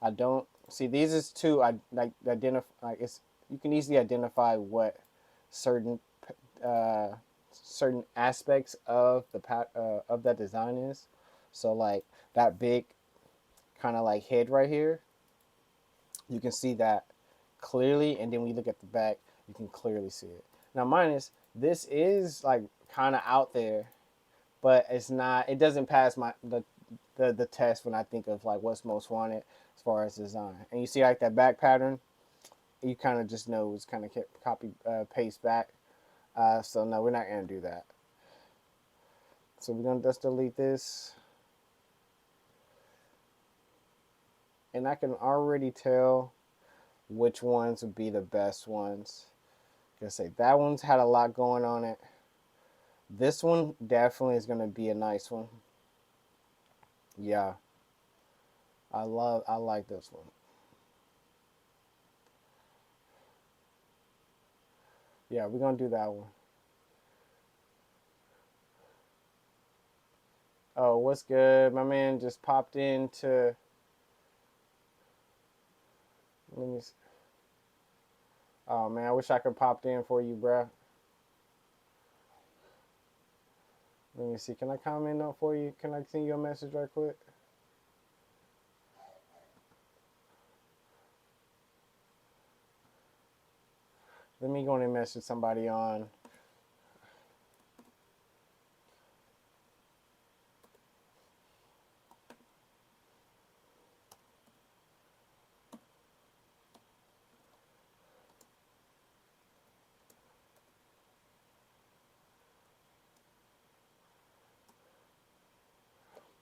I don't see these is two. I like identify. Like it's you can easily identify what certain uh, certain aspects of of that design is. So like that big kind of like head right here, you can see that clearly, and then when you look at the back, you can clearly see it. Now mine is this is like kind of out there, but it's not. It doesn't pass the test when I think of like what's most wanted as far as design. And you see like that back pattern, you kind of just know it's kind of copy paste back. So no, we're not gonna do that. So we're gonna just delete this, and I can already tell which ones would be the best ones. Gonna say that one's had a lot going on it. This one definitely is gonna be a nice one. Yeah, I like this one. Yeah, we're gonna do that one. Oh, what's good? My man just popped into. Let me. Oh man, I wish I could popped in for you, bruh. Let me see. Can I comment on for you? Can I send you a message right quick? Let me go and message somebody on.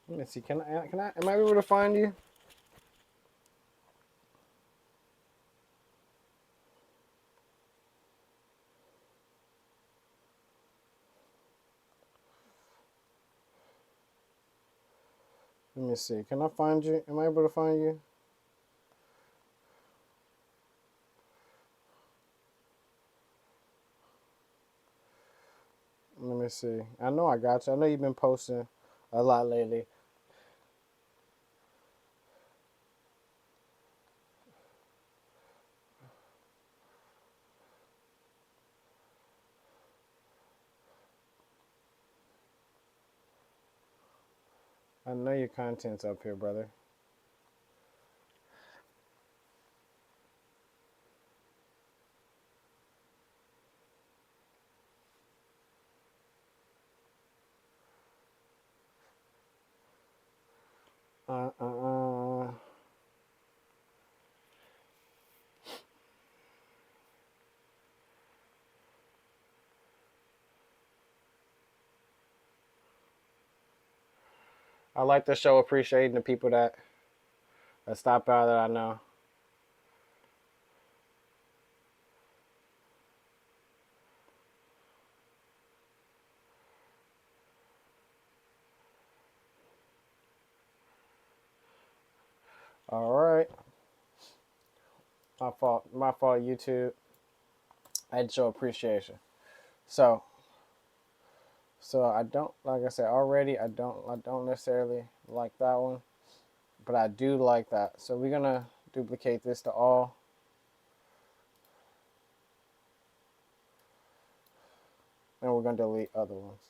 Let me see. Am I able to find you? Let me see. Can I find you? Am I able to find you? Let me see. I know I got you. I know you've been posting a lot lately. I know your content's up here, brother. Uh, uh, uh. I like the show appreciating the people that stop by that I know. My fault, YouTube. I had to show appreciation. So, I don't, like I said already, I don't necessarily like that one, but I do like that. So we're gonna duplicate this to all, and we're gonna delete other ones.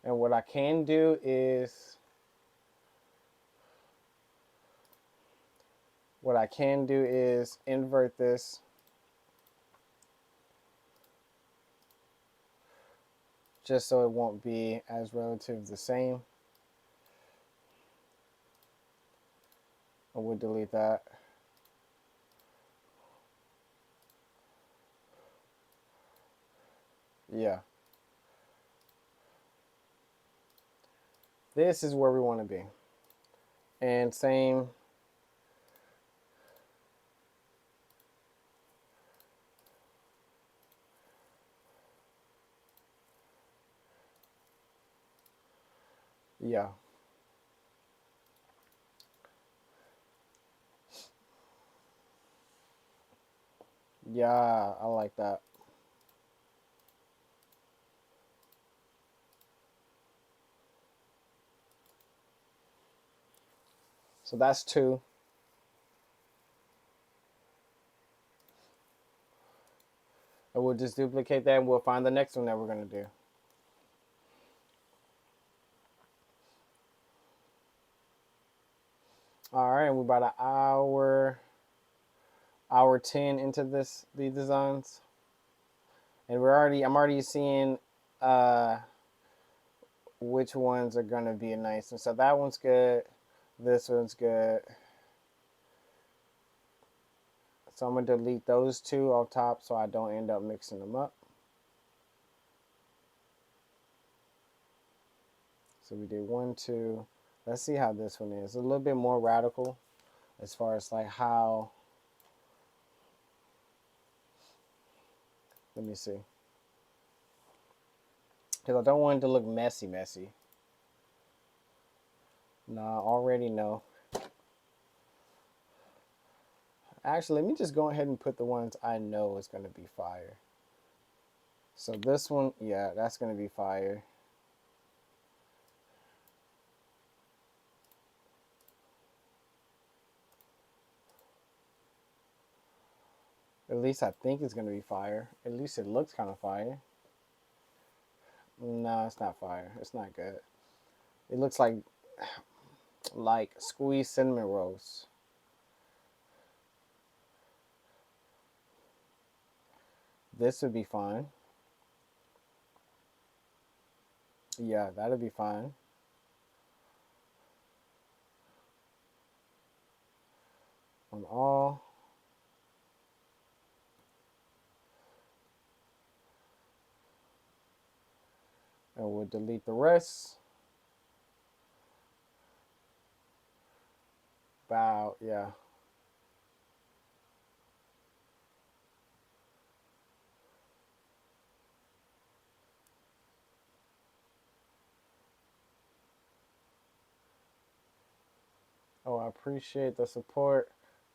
And what I can do is, invert this just so it won't be as relative the same. And we'll delete that. Yeah. This is where we want to be. And same. Yeah. Yeah, I like that. So that's two. And we'll just duplicate that and we'll find the next one that we're going to do. All right, we're about an hour 10 into these designs. And I'm already seeing which ones are going to be nice. And so that one's good. This one's good. So I'm going to delete those two off top so I don't end up mixing them up. So we did 1, 2. Let's see how this one is. A little bit more radical as far as like how. Let me see. Because I don't want it to look messy. Nah, already no. Actually, let me just go ahead and put the ones I know is going to be fire. So this one, yeah, that's going to be fire. At least I think it's going to be fire. At least it looks kind of fire. No, it's not fire. It's not good. It looks like squeezed cinnamon rolls. This would be fine. Yeah, that'd be fine. On all. And we'll delete the rest. About, yeah. Oh, I appreciate the support.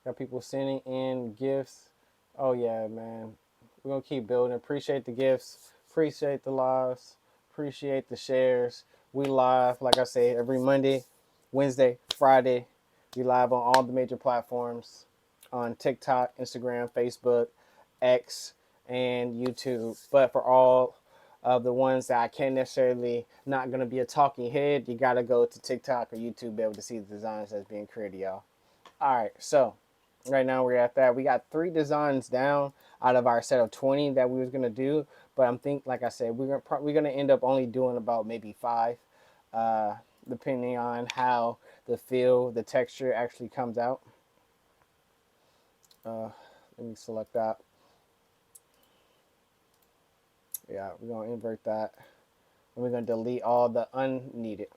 Got people sending in gifts. Oh yeah, man. We're gonna keep building. Appreciate the gifts. Appreciate the lives. Appreciate the shares. We live, like I say, every Monday, Wednesday, Friday. We live on all the major platforms on TikTok, Instagram, Facebook, X, and YouTube. But for all of the ones that I can't necessarily not gonna be a talking head, you gotta go to TikTok or YouTube to be able to see the designs that's being created, y'all. All right, so right now we're at that. We got 3 designs down out of our set of 20 that we was gonna do, but like I said, we're gonna end up only doing about maybe 5, uh, depending on how the texture actually comes out. Let me select that. Yeah, we're gonna invert that, and we're gonna delete all the unneeded.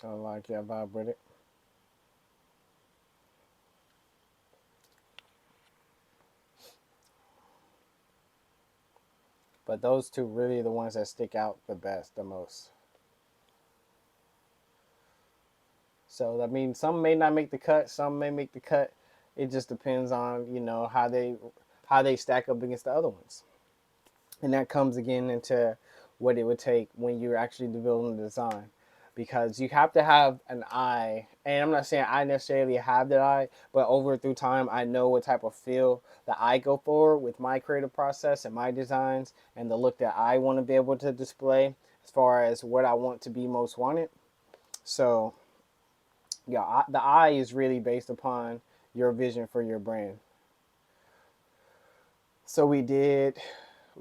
I like that vibe with it. But those two really are the ones that stick out the best, the most. So I mean, some may not make the cut, some may make the cut. It just depends on how they stack up against the other ones, and that comes again into what it would take when you're actually developing the design, because you have to have an eye. And I'm not saying I necessarily have that eye, but over through time, I know what type of feel that I go for with my creative process and my designs, and the look that I want to be able to display as far as what I want to be most wanted. So yeah, the eye is really based upon your vision for your brand. So we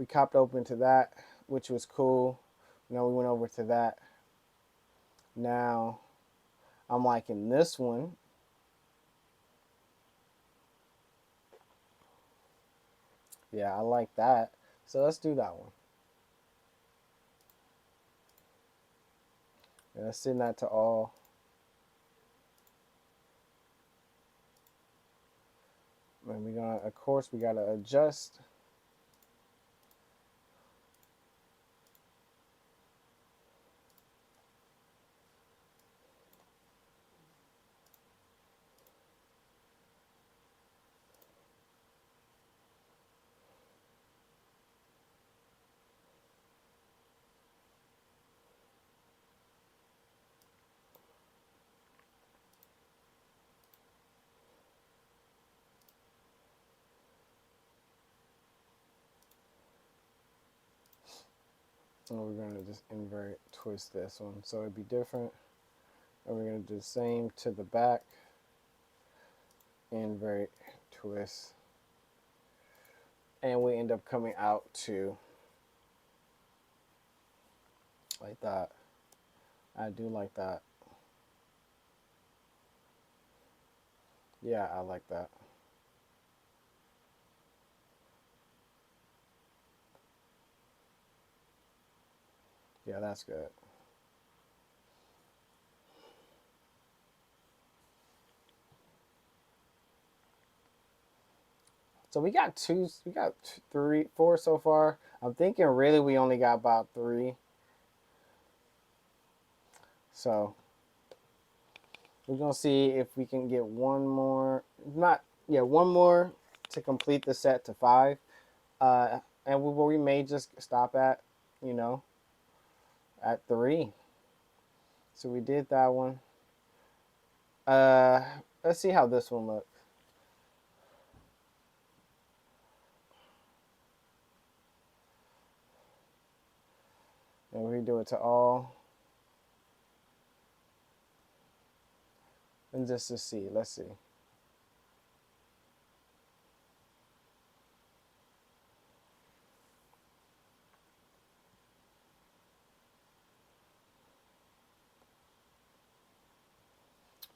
copped open to that, which was cool. We went over to that. Now I'm liking this one. Yeah, I like that. So let's do that one. Yeah, let's send that to all. And we gonna, of course, we gotta adjust. And we're gonna just invert twist this one so it'd be different. And we're gonna do the same to the back. Invert twist. And we end up coming out to like that. I do like that. Yeah, I like that. Yeah, that's good. So we got three, four so far. I'm thinking really we only got about three. So we're gonna see if we can get one more. Not yeah, one more to complete the set to five. And we may just stop at, you know, at three. So we did that one. Uh, let's see how this one looks. And we do it to all. And just to see, let's see.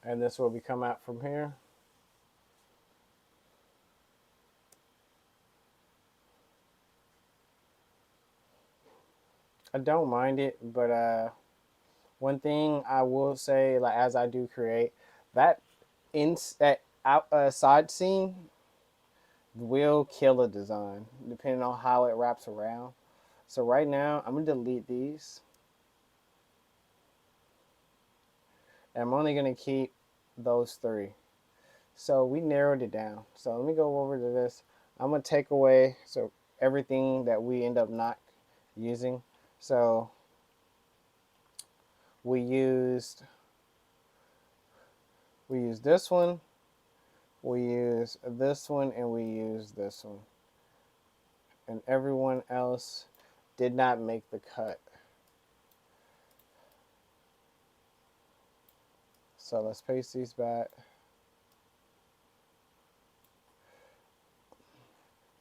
And this will be come out from here. I don't mind it, but one thing I will say, like as I do create, that that side scene will kill a design depending on how it wraps around. So right now I'm gonna delete these, and I'm only gonna keep those three. So we narrowed it down. So let me go over to this. I'm gonna take away everything that we end up not using. So we used we used this one, we use this one, and we use this one. And everyone else did not make the cut. So let's paste these back.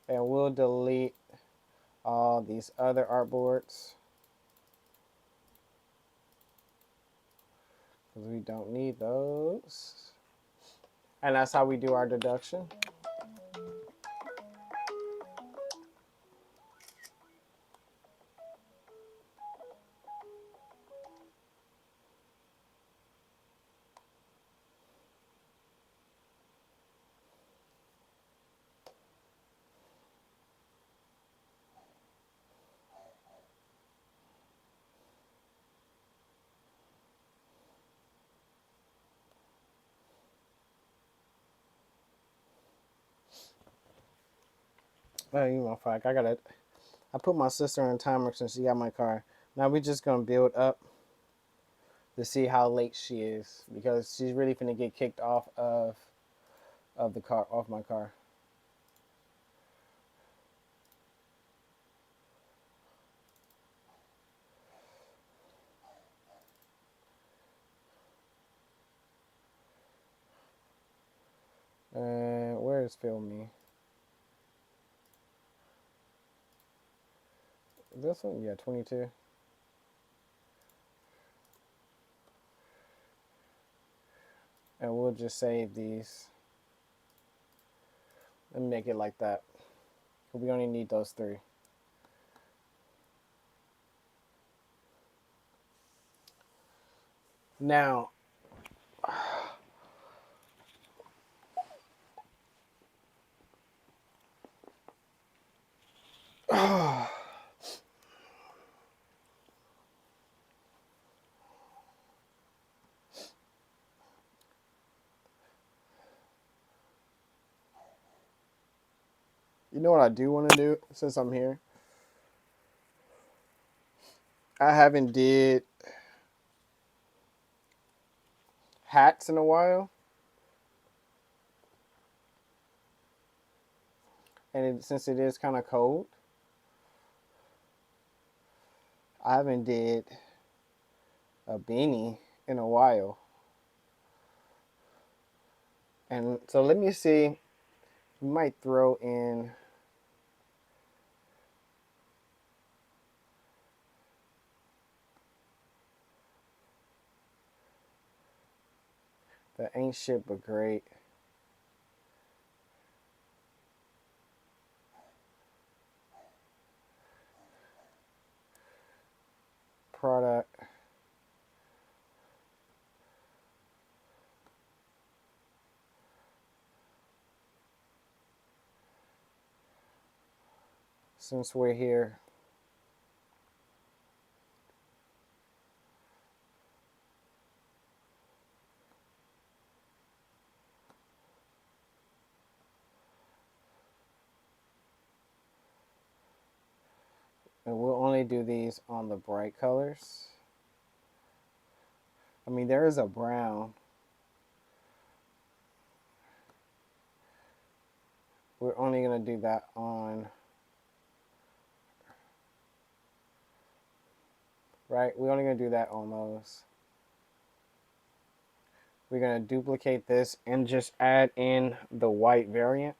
And we'll delete all these other artboards because we don't need those. And that's how we do our deduction. Oh, you want fuck? I put my sister on timer since she got my car. Now we just gonna build up to see how late she is because she's really finna get kicked off of the car, off my car. Where is Film Me? This one? Yeah, 22. And we'll just save these and make it like that. We only need those three. Now, you know what I do want to do since I'm here? I haven't did hats in a while, and since it is kind of cold, I haven't did a beanie in a while. And so let me see. We might throw in the ain't shit but great product. Since we're here, and we'll only do these on the bright colors. I mean, there is a brown. We're only gonna do that on, right? We're only gonna do that on those. We're gonna duplicate this and just add in the white variant.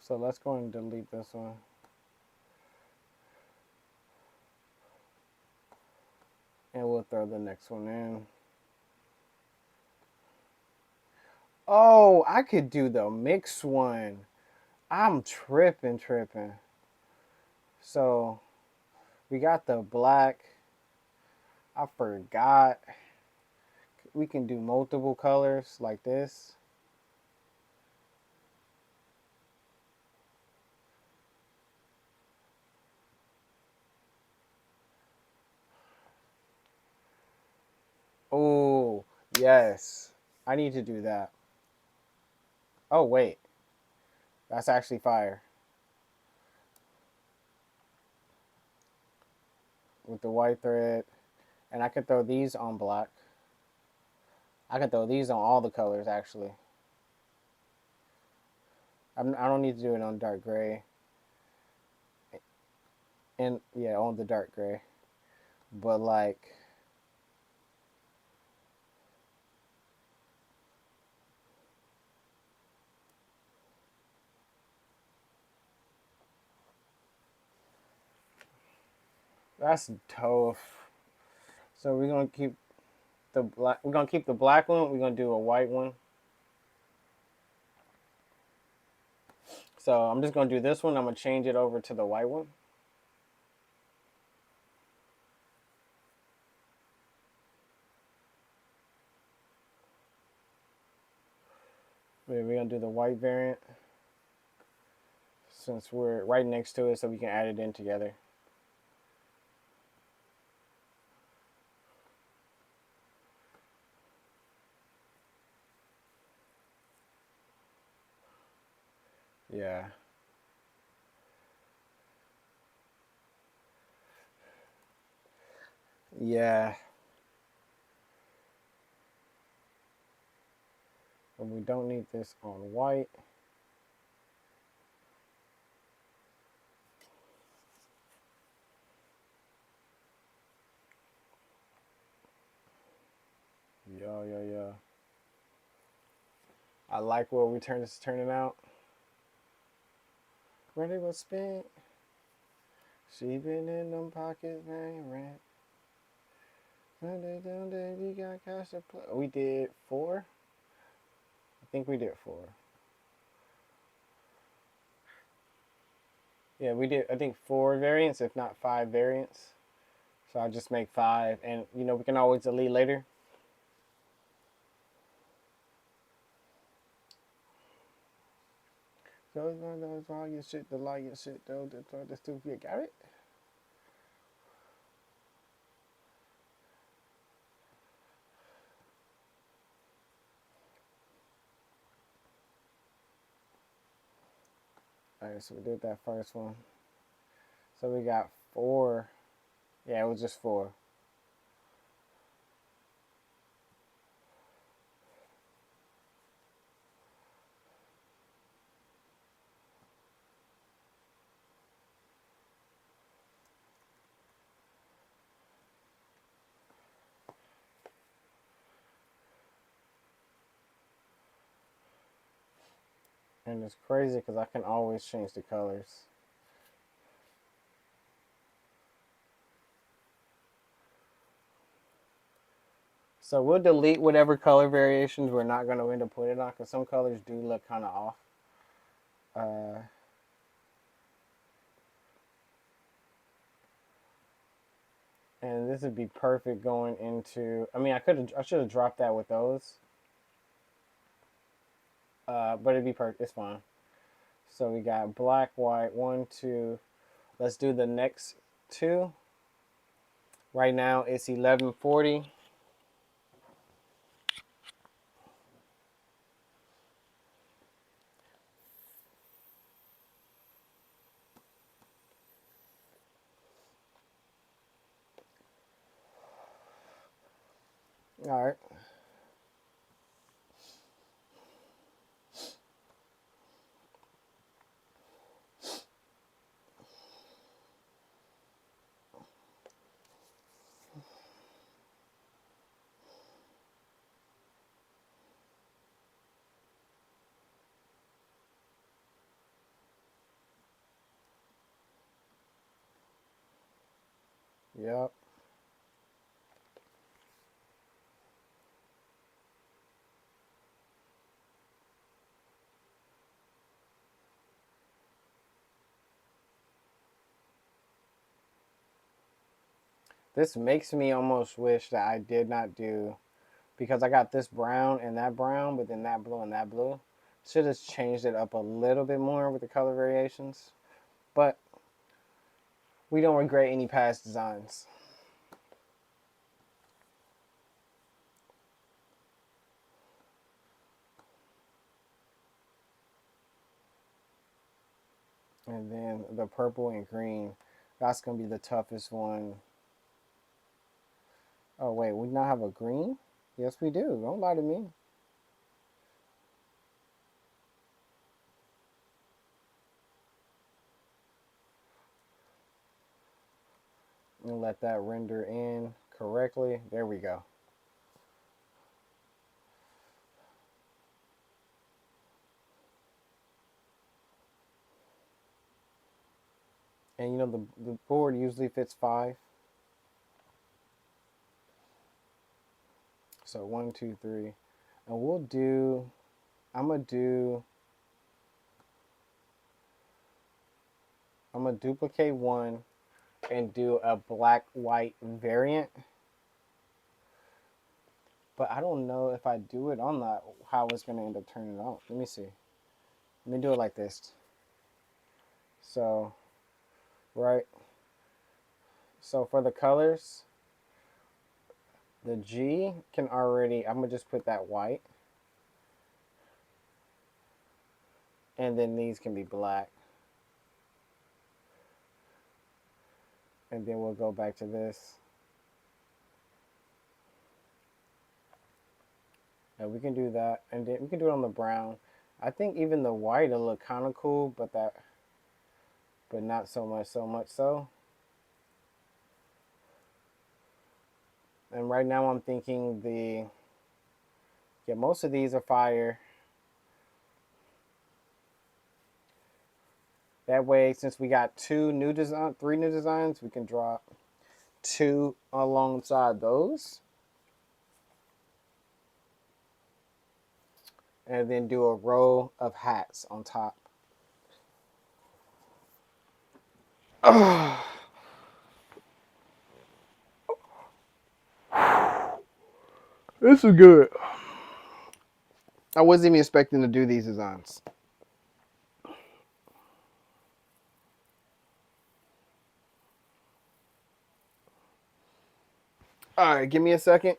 So let's go and delete this one. And we'll throw the next one in. Oh, I could do the mix one. I'm tripping. So we got the black. I forgot. We can do multiple colors like this. Oh, yes. I need to do that. Oh, wait. That's actually fire. With the white thread. And I could throw these on black. I could throw these on all the colors, actually. I don't need to do it on dark gray. And, yeah, on the dark gray. But, like, that's tough. So we're gonna keep the black. We're gonna keep the black one. We're gonna do a white one. So I'm just gonna do this one. I'm gonna change it over to the white one. We're gonna do the white variant. since we're right next to it so we can add it in together. Yeah. Yeah. And we don't need this on white. Yo. I like what this is turning out. Ready was spent. She been in them pockets, man. Rent. Sunday, we got cash to play. We did 4. I think we did 4. Yeah, we did. I think 4 variants, if not 5 variants. So I'll just make 5, and we can always delete later. So it's one of those volume shit, the lion shit, though. The stupid. Got it? All right, so we did that first one. So we got 4. Yeah, it was just 4. And it's crazy because I can always change the colors. So we'll delete whatever color variations we're not going to end up putting on because some colors do look kind of off. And this would be perfect going into. I mean, I should have dropped that with those. But it'd be perfect. It's fine. So we got black, white, 1, 2. Let's do the next 2. Right now it's 1140. All right. Yep. This makes me almost wish that I did not do because I got this brown and that brown, but then that blue and that blue. Should have changed it up a little bit more with the color variations. But we don't regret any past designs. And then the purple and green, that's going to be the toughest one. Oh, wait, we not have a green? Yes, we do. Don't lie to me. And let that render in correctly. There we go. And the board usually fits 5. So 1, 2, 3. And we'll do, I'm going to duplicate 1 and do a black white variant. But I don't know if I do it on that, how it's going to end up turning out. Let me see. Let me do it like this. So, right. So for the colors, the G can already, I'm going to just put that white. And then these can be black. And then we'll go back to this. And we can do that. And then we can do it on the brown. I think even the white will look kind of cool, but not so much so. And right now I'm thinking most of these are fire. That way, since we got three new designs, we can draw two alongside those. And then do a row of hats on top. This is good. I wasn't even expecting to do these designs. All right, give me a second.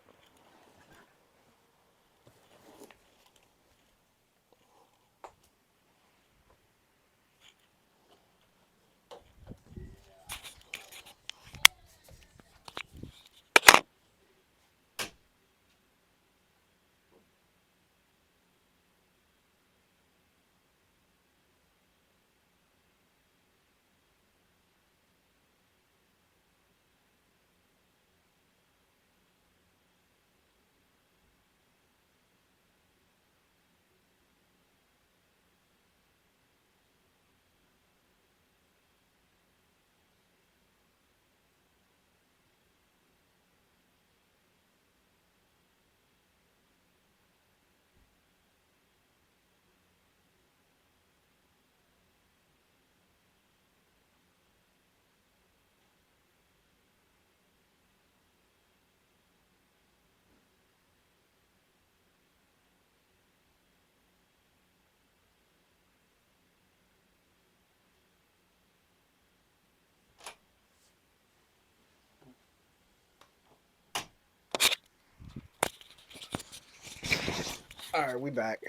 All right, we back.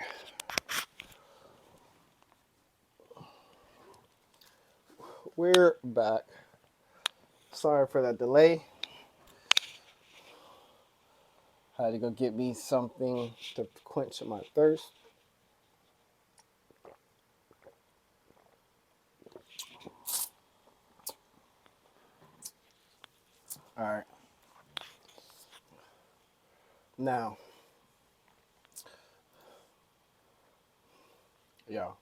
We're back. Sorry for that delay. Had to go get me something to quench my thirst. All right. Now, yo.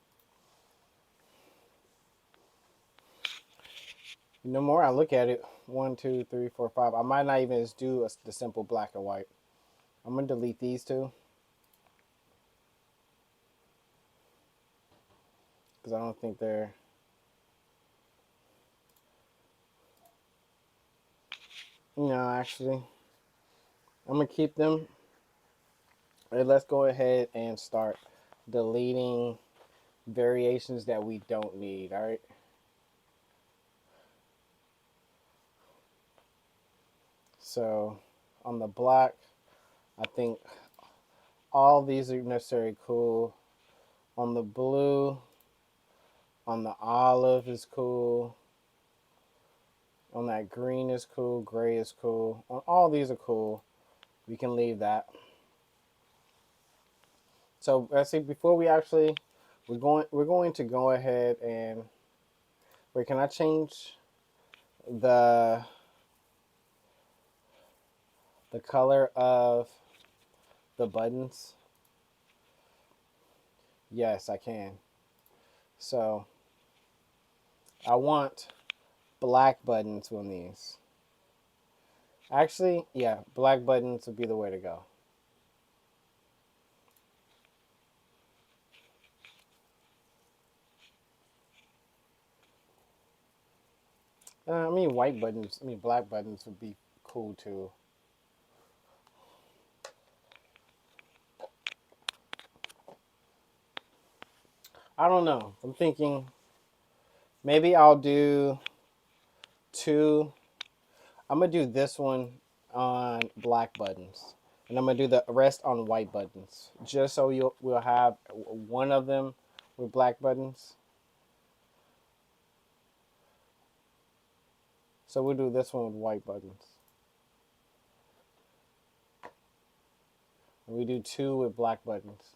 No more. I look at it. 1, 2, 3, 4, 5. I might not even just do the simple black and white. I'm gonna delete these two because I don't think they're. No, actually, I'm gonna keep them. And let's go ahead and start deleting variations that we don't need. All right. So on the black, I think all these are necessarily cool. On the blue, on the olive is cool. On that green is cool. Gray is cool. On all these are cool. We can leave that. So let's see. Before we actually, we're going to go ahead and wait. Can I change the color of the buttons? Yes, I can. So I want black buttons on these. Actually, yeah, black buttons would be the way to go. I mean, white buttons. I mean, black buttons would be cool too. I don't know. I'm thinking Maybe I'll do two. I'm gonna do this one on black buttons, and I'm gonna do the rest on white buttons, just so we'll have one of them with black buttons. So we'll do this one with white buttons. And we do two with black buttons.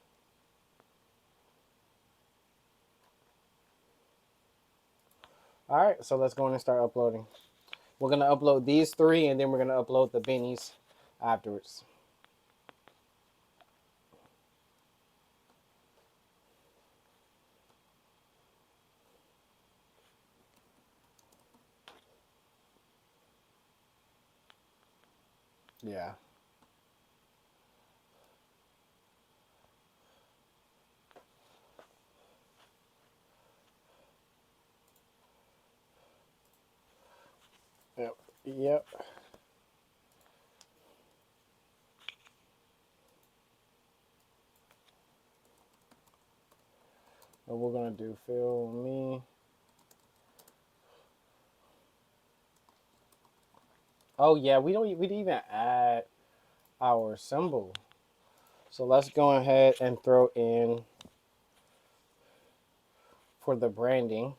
All right, so let's go in and start uploading. We're gonna upload these three, and then we're gonna upload the bennies afterwards. Yeah. Yep. Yep. And we're gonna do fill me. Oh yeah, we didn't even add our symbol. So let's go ahead and throw in for the branding.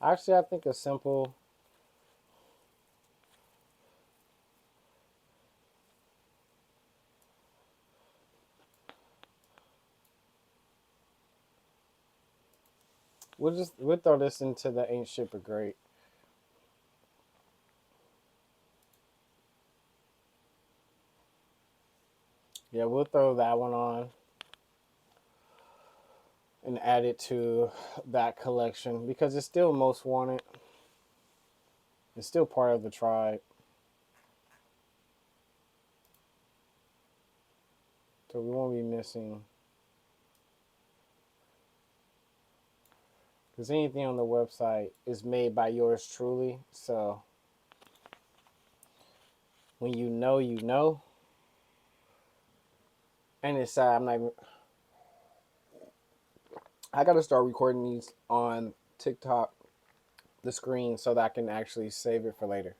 Actually, I think a simple. We'll throw this into the ain't shit but great. Yeah, we'll throw that one on and add it to that collection because it's still most wanted. It's still part of the tribe. So we won't be missing. Because anything on the website is made by yours truly. So when you know, you know. And it's sad. I got to start recording these on TikTok, the screen, so that I can actually save it for later.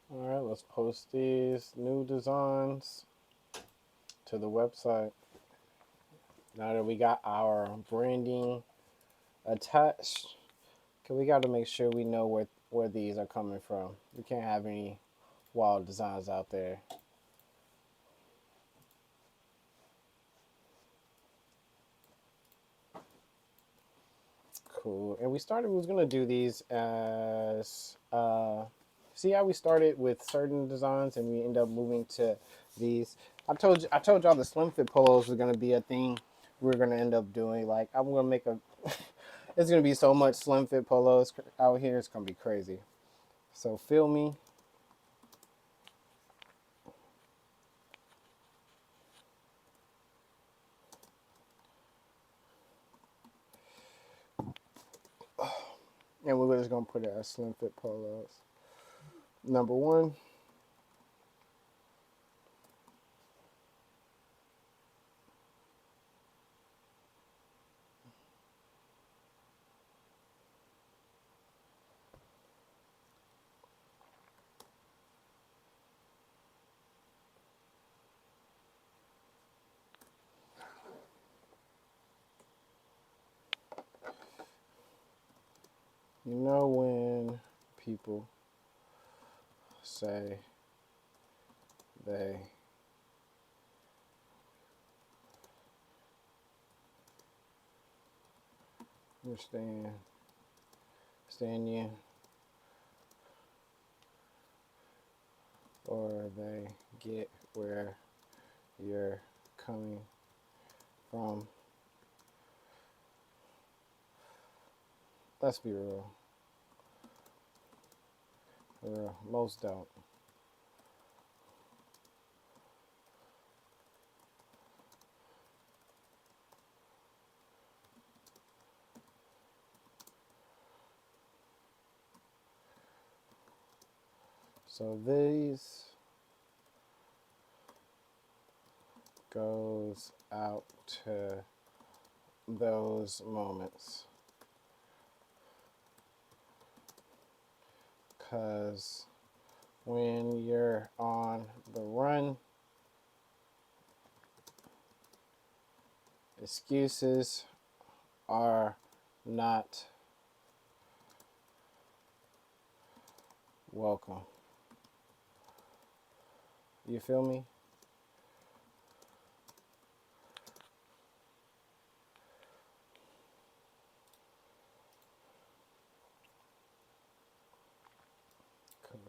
All right, let's post these new designs to the website. Now that we got our branding attached, cause we got to make sure we know where these are coming from. We can't have any wild designs out there. Cool. And we was gonna do these as see how we started with certain designs and we end up moving to these. I told y'all the slim fit polos was gonna be a thing we're gonna end up doing. Like I'm gonna make a it's gonna be so much slim fit polos out here, it's gonna be crazy. So feel me. And we're just gonna put it as slim fit polos. Number one. You know when people say they understand you, or they get where you're coming from. Let's be real. For real. Most don't. So these goes out to those moments, because when you're on the run, excuses are not welcome. You feel me? Cool.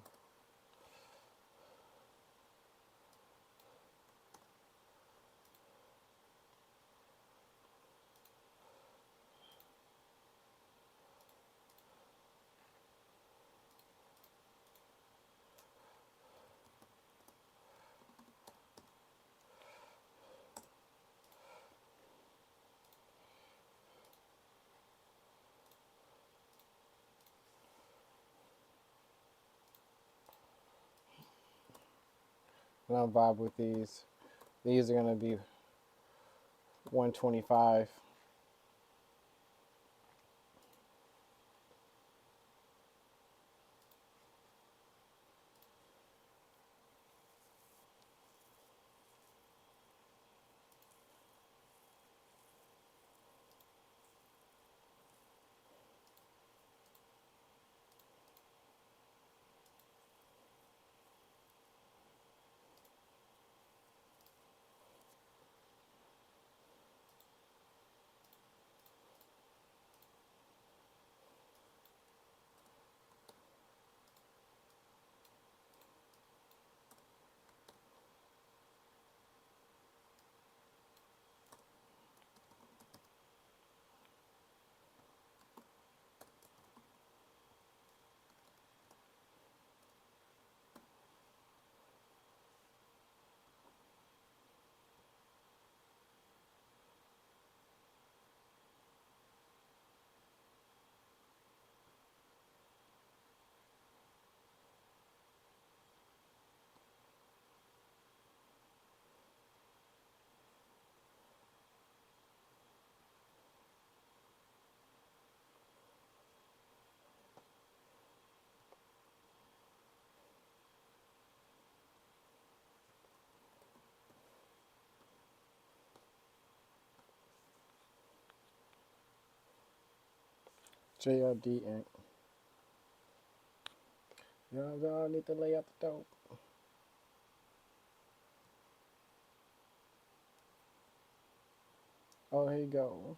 And I'll vibe with these. These are gonna be 125. JLD Inc. Y'all need to lay out the dope. Oh, here you go.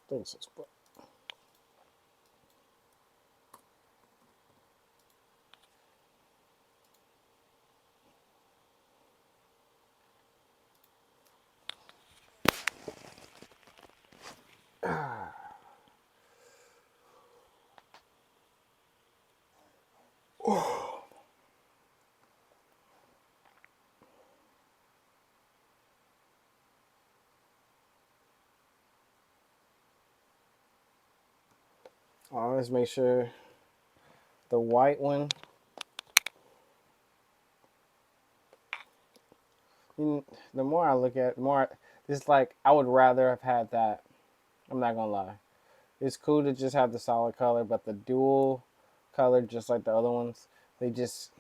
Thanks, bro. Let's make sure the white one. The more I look at, the more it's like I would rather have had that. I'm not gonna lie. It's cool to just have the solid color, but the dual color, just like the other ones, they just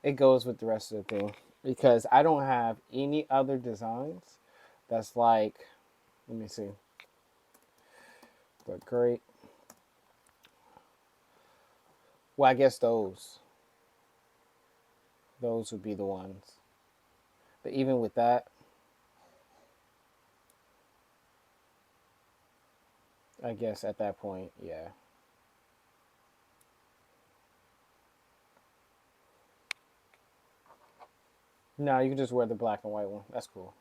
it goes with the rest of the thing because I don't have any other designs that's like. Let me see. But great. Well, I guess those would be the ones. But even with that, I guess at that point, yeah. No, you can just wear the black and white one. That's cool.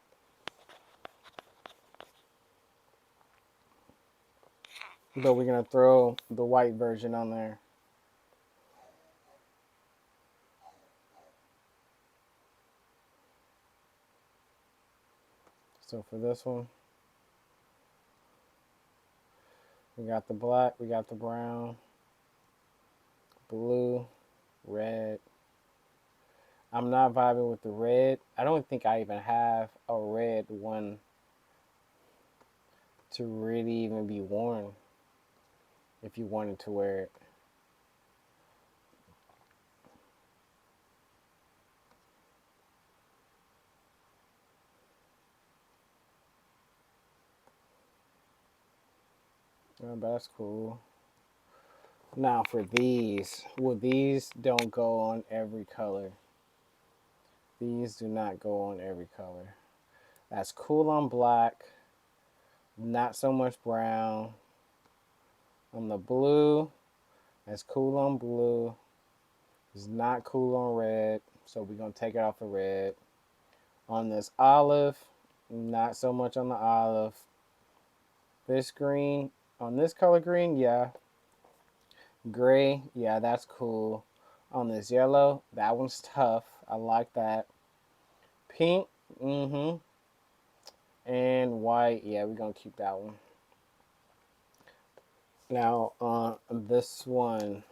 But we're gonna throw the white version on there. So for this one, we got the black, we got the brown, blue, red. I'm not vibing with the red. I don't think I even have a red one to really even be worn if you wanted to wear it. But that's cool. Now for these, well, these don't go on every color. These do not go on every color. That's cool on black, not so much brown. On the blue, that's cool on blue. It's not cool on red, so we're gonna take it off the red. On this olive, not so much on the olive. This green, on this color green, yeah. Gray, yeah, that's cool. On this yellow, that one's tough. I like that. Pink, mm-hmm. And white, yeah, we're gonna keep that one. Now on this one,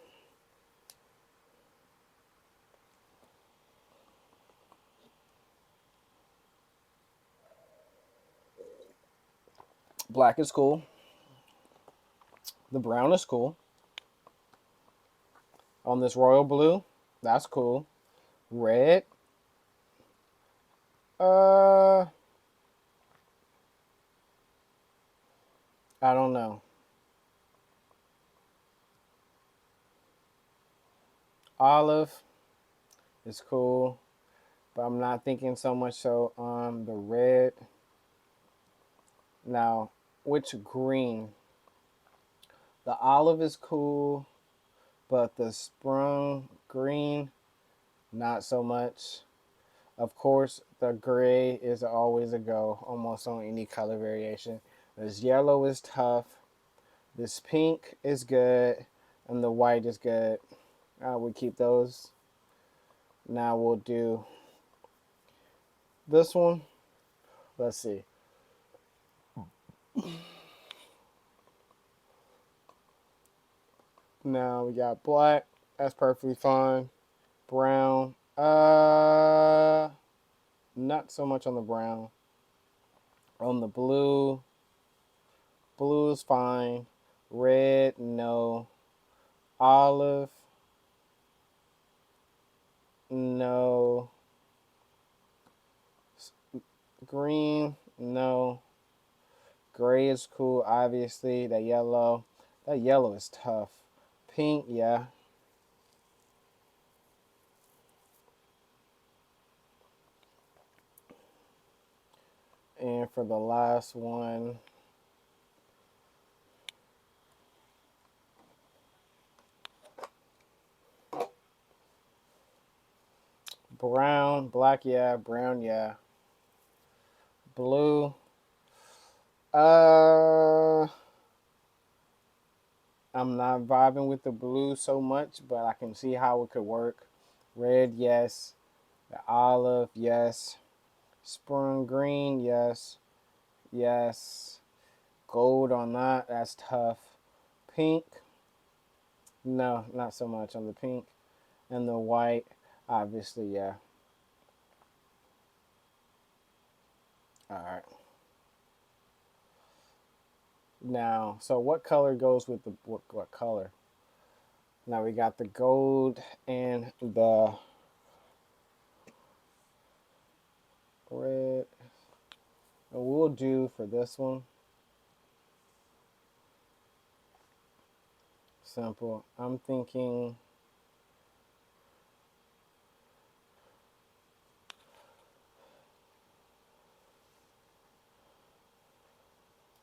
black is cool. The brown is cool. On this royal blue, that's cool. Red, uh, I don't know. Olive is cool, but I'm not thinking so much so on the red. Now, which green? The olive is cool, but the sprung green, not so much. Of course, the gray is always a go, almost on any color variation. This yellow is tough. This pink is good, and the white is good. I would keep those. Now we'll do this one. Let's see. Now we got black. That's perfectly fine. Brown. Not so much on the brown. On the blue. Blue is fine. Red, no. Olive, no. Green, no. Gray is cool, obviously. That yellow is tough. Pink, yeah. And for the last one, brown, black, yeah. Brown, yeah. Blue, uh, I'm not vibing with the blue so much, but I can see how it could work. Red, yes. The olive, yes. Sprung green, yes. Yes. Gold on that, that's tough. Pink, no, not so much on the pink. And the white, obviously, yeah. All right. Now, so what color goes with the what color? Now we got the gold and the red. And we'll do for this one simple. I'm thinking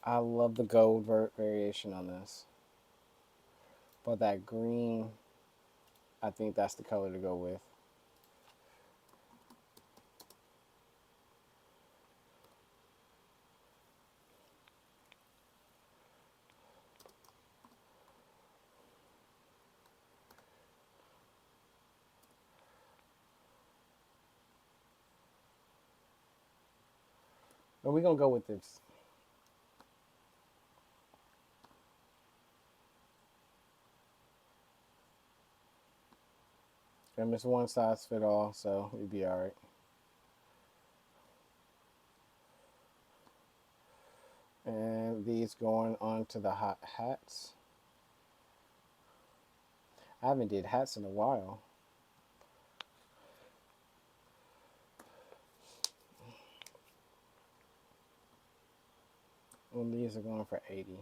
I love the gold variation on this, but that green, I think that's the color to go with. And we're gonna go with this. And it's one size fit all, so we'd be all right. And these going on to the hot hats. I haven't did hats in a while. And these are going for 80.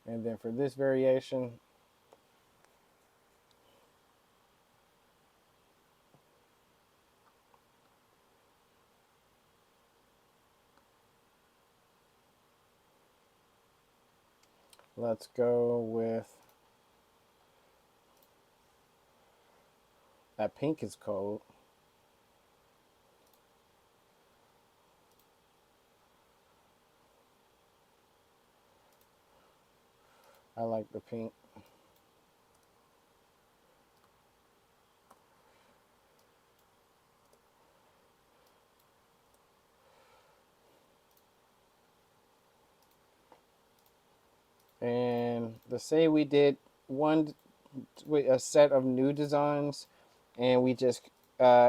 And then for this variation, let's go with that pink is cold. I like the pink. And let's say we did one with a set of new designs and we just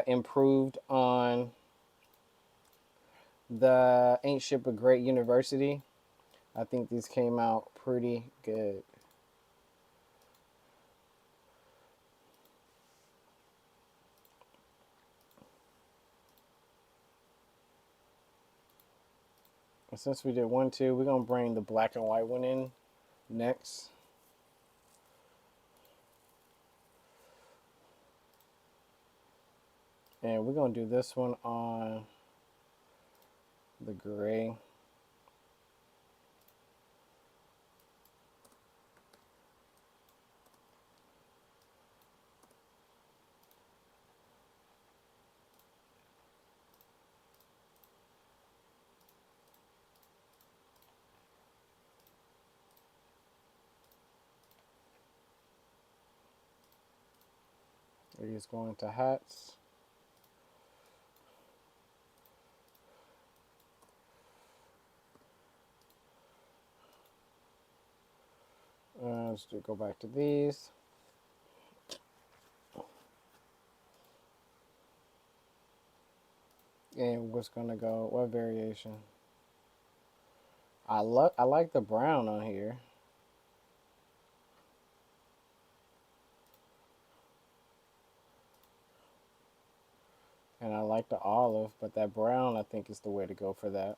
improved on the Ain't Ship a Great University. I think these came out pretty good. And since we did 1, 2, we're gonna bring the black and white one in next. And we're gonna do this one on the gray. We're just going to hats. Let's go back to these. And what's gonna go? What variation? I like the brown on here. And I like the olive, but that brown I think is the way to go for that.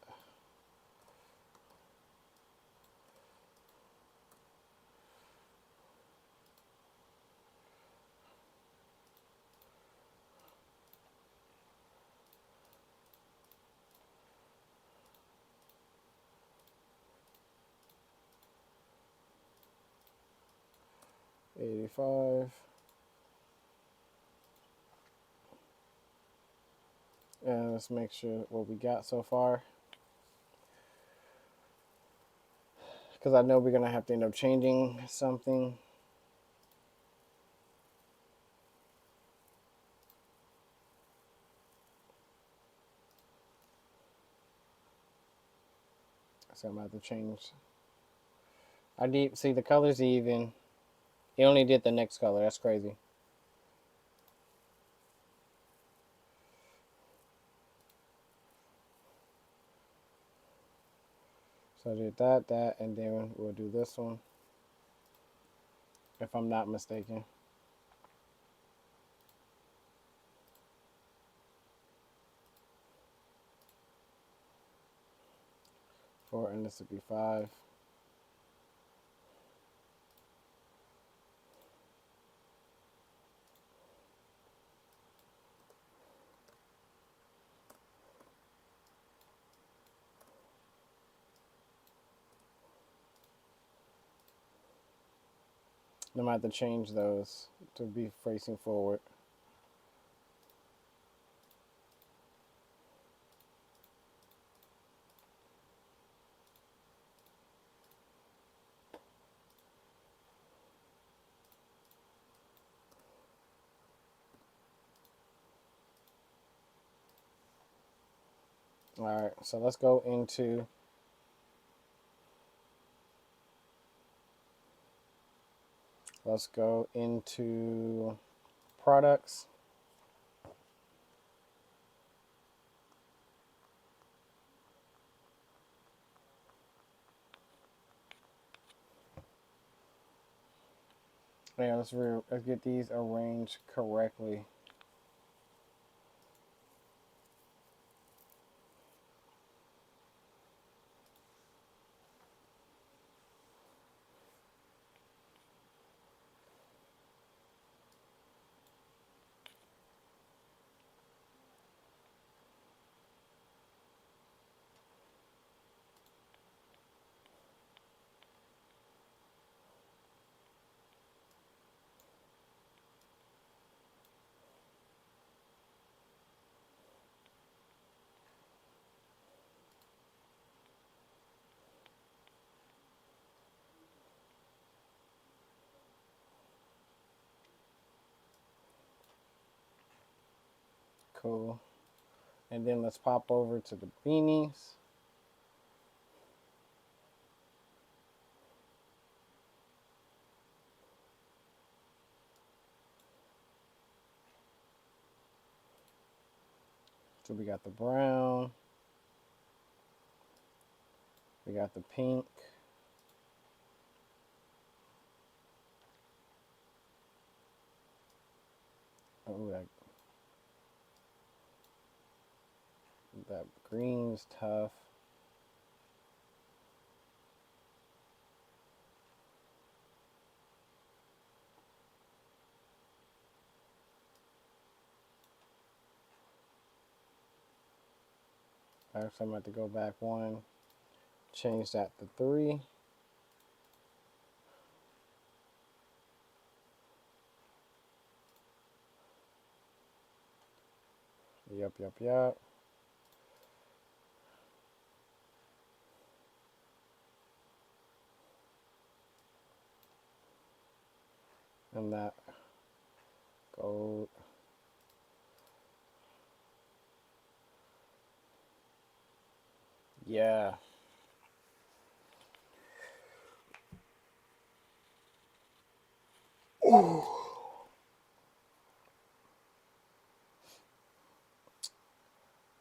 $85. let's make sure what we got so far. Because I know we're going to have to end up changing something. So I'm going to have to change. I did see the color's even. He only did the next color. That's crazy. So I did that, and then we'll do this one. If I'm not mistaken. Four, and this would be five. I might have to change those to be facing forward. All right, so let's go into products. Yeah, let's get these arranged correctly. Cool. And then let's pop over to the beanies. So we got the brown, we got the pink, oh, that green's tough. Actually, I'm going to go back one, change that to 3. Yep. And that gold. Yeah.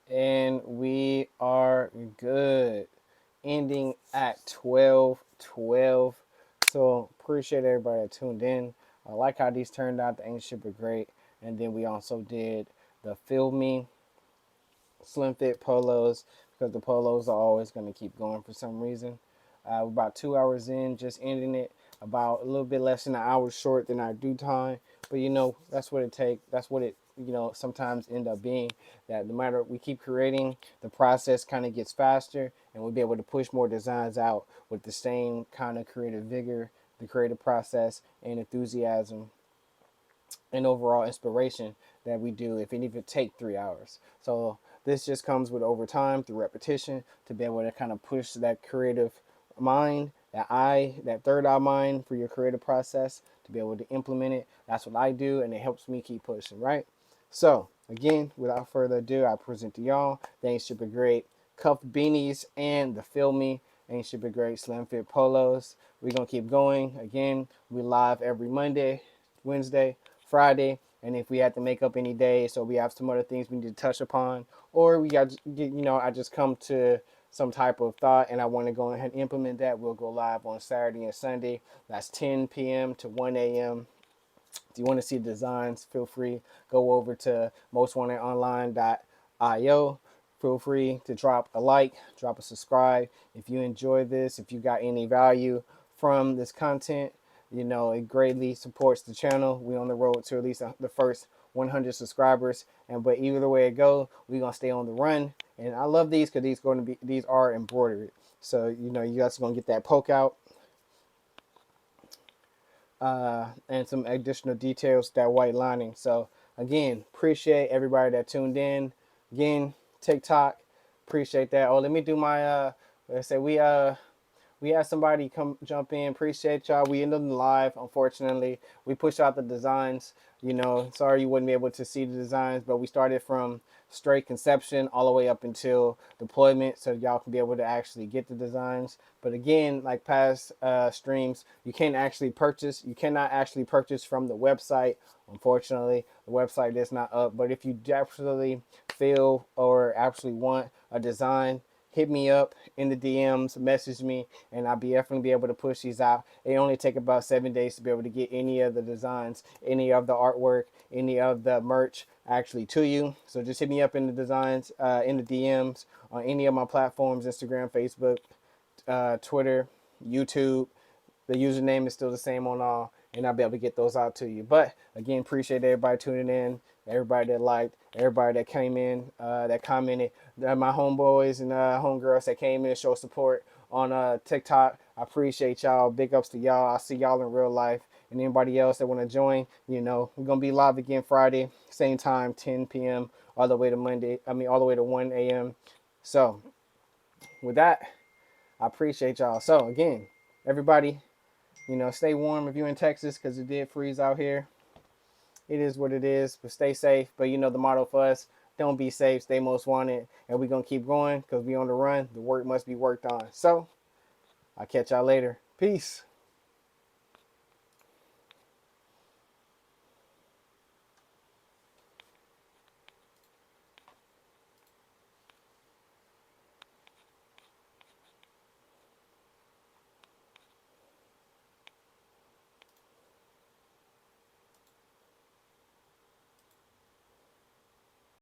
And we are good. Ending at 12:12. So appreciate everybody that tuned in. I like how these turned out. The Ancient were great. And then we also did the Feel Me slim fit polos because the polos are always going to keep going for some reason. We're about 2 hours in, just ending it about a little bit less than an hour short than our due time. But that's what it takes. That's what it sometimes end up being. That no matter we keep creating, the process kind of gets faster, and we'll be able to push more designs out with the same kind of creative vigor, the creative process, and enthusiasm and overall inspiration that we do if it even take 3 hours. So This just comes with over time through repetition to be able to kind of push that creative mind, that third eye mind for your creative process to be able to implement it. That's what I do, and it helps me keep pushing, right? So, again, without further ado, I present to y'all the Ain't Super Great Cuff Beanies and the Feel Me Ain't Super Great Slim Fit Polos. We're going to keep going. Again, we live every Monday, Wednesday, Friday, and if we have to make up any day, so we have some other things we need to touch upon, or we got, I just come to some type of thought and I want to go ahead and implement that, we'll go live on Saturday and Sunday. That's 10 p.m. to 1 a.m. If you want to see designs, feel free, go over to mostwantedonline.io. Feel free to drop a like, drop a subscribe. If you enjoy this, if you got any value from this content, it greatly supports the channel. We on the road to at least the first 100 subscribers. But either way it go, we gonna stay on the run. And I love these because these are embroidered. So you guys are gonna get that poke out and some additional details, that white lining. So again, appreciate everybody that tuned in. Again, TikTok, appreciate that. Oh, let me do my let's say we had somebody come jump in. Appreciate y'all. We ended the live. Unfortunately, we pushed out the designs. Sorry you wouldn't be able to see the designs, but we started from straight conception all the way up until deployment, so y'all can be able to actually get the designs. But again, like past streams, you cannot actually purchase from the website. Unfortunately, the website is not up. But if you definitely feel or actually want a design, hit me up in the DMs, message me, and I'll definitely be able to push these out. It only take about 7 days to be able to get any of the designs, any of the artwork, any of the merch actually to you. So just hit me up in the designs, in the DMs on any of my platforms, Instagram, Facebook, Twitter, YouTube. The username is still the same on all, and I'll be able to get those out to you. But again, appreciate everybody tuning in, everybody that liked, everybody that came in, that commented, my homeboys and homegirls that came in and showed support on TikTok. I appreciate y'all. Big ups to y'all. I'll see y'all in real life. And anybody else that want to join, we're gonna be live again Friday, same time, 10 p.m. all the way to all the way to 1 a.m. So with that, I appreciate y'all. So again, everybody, stay warm if you're in Texas because it did freeze out here. It is what it is, but stay safe. But the motto for us, don't be safe, stay most wanted. And we're going to keep going because we on the run. The work must be worked on. So I'll catch y'all later. Peace.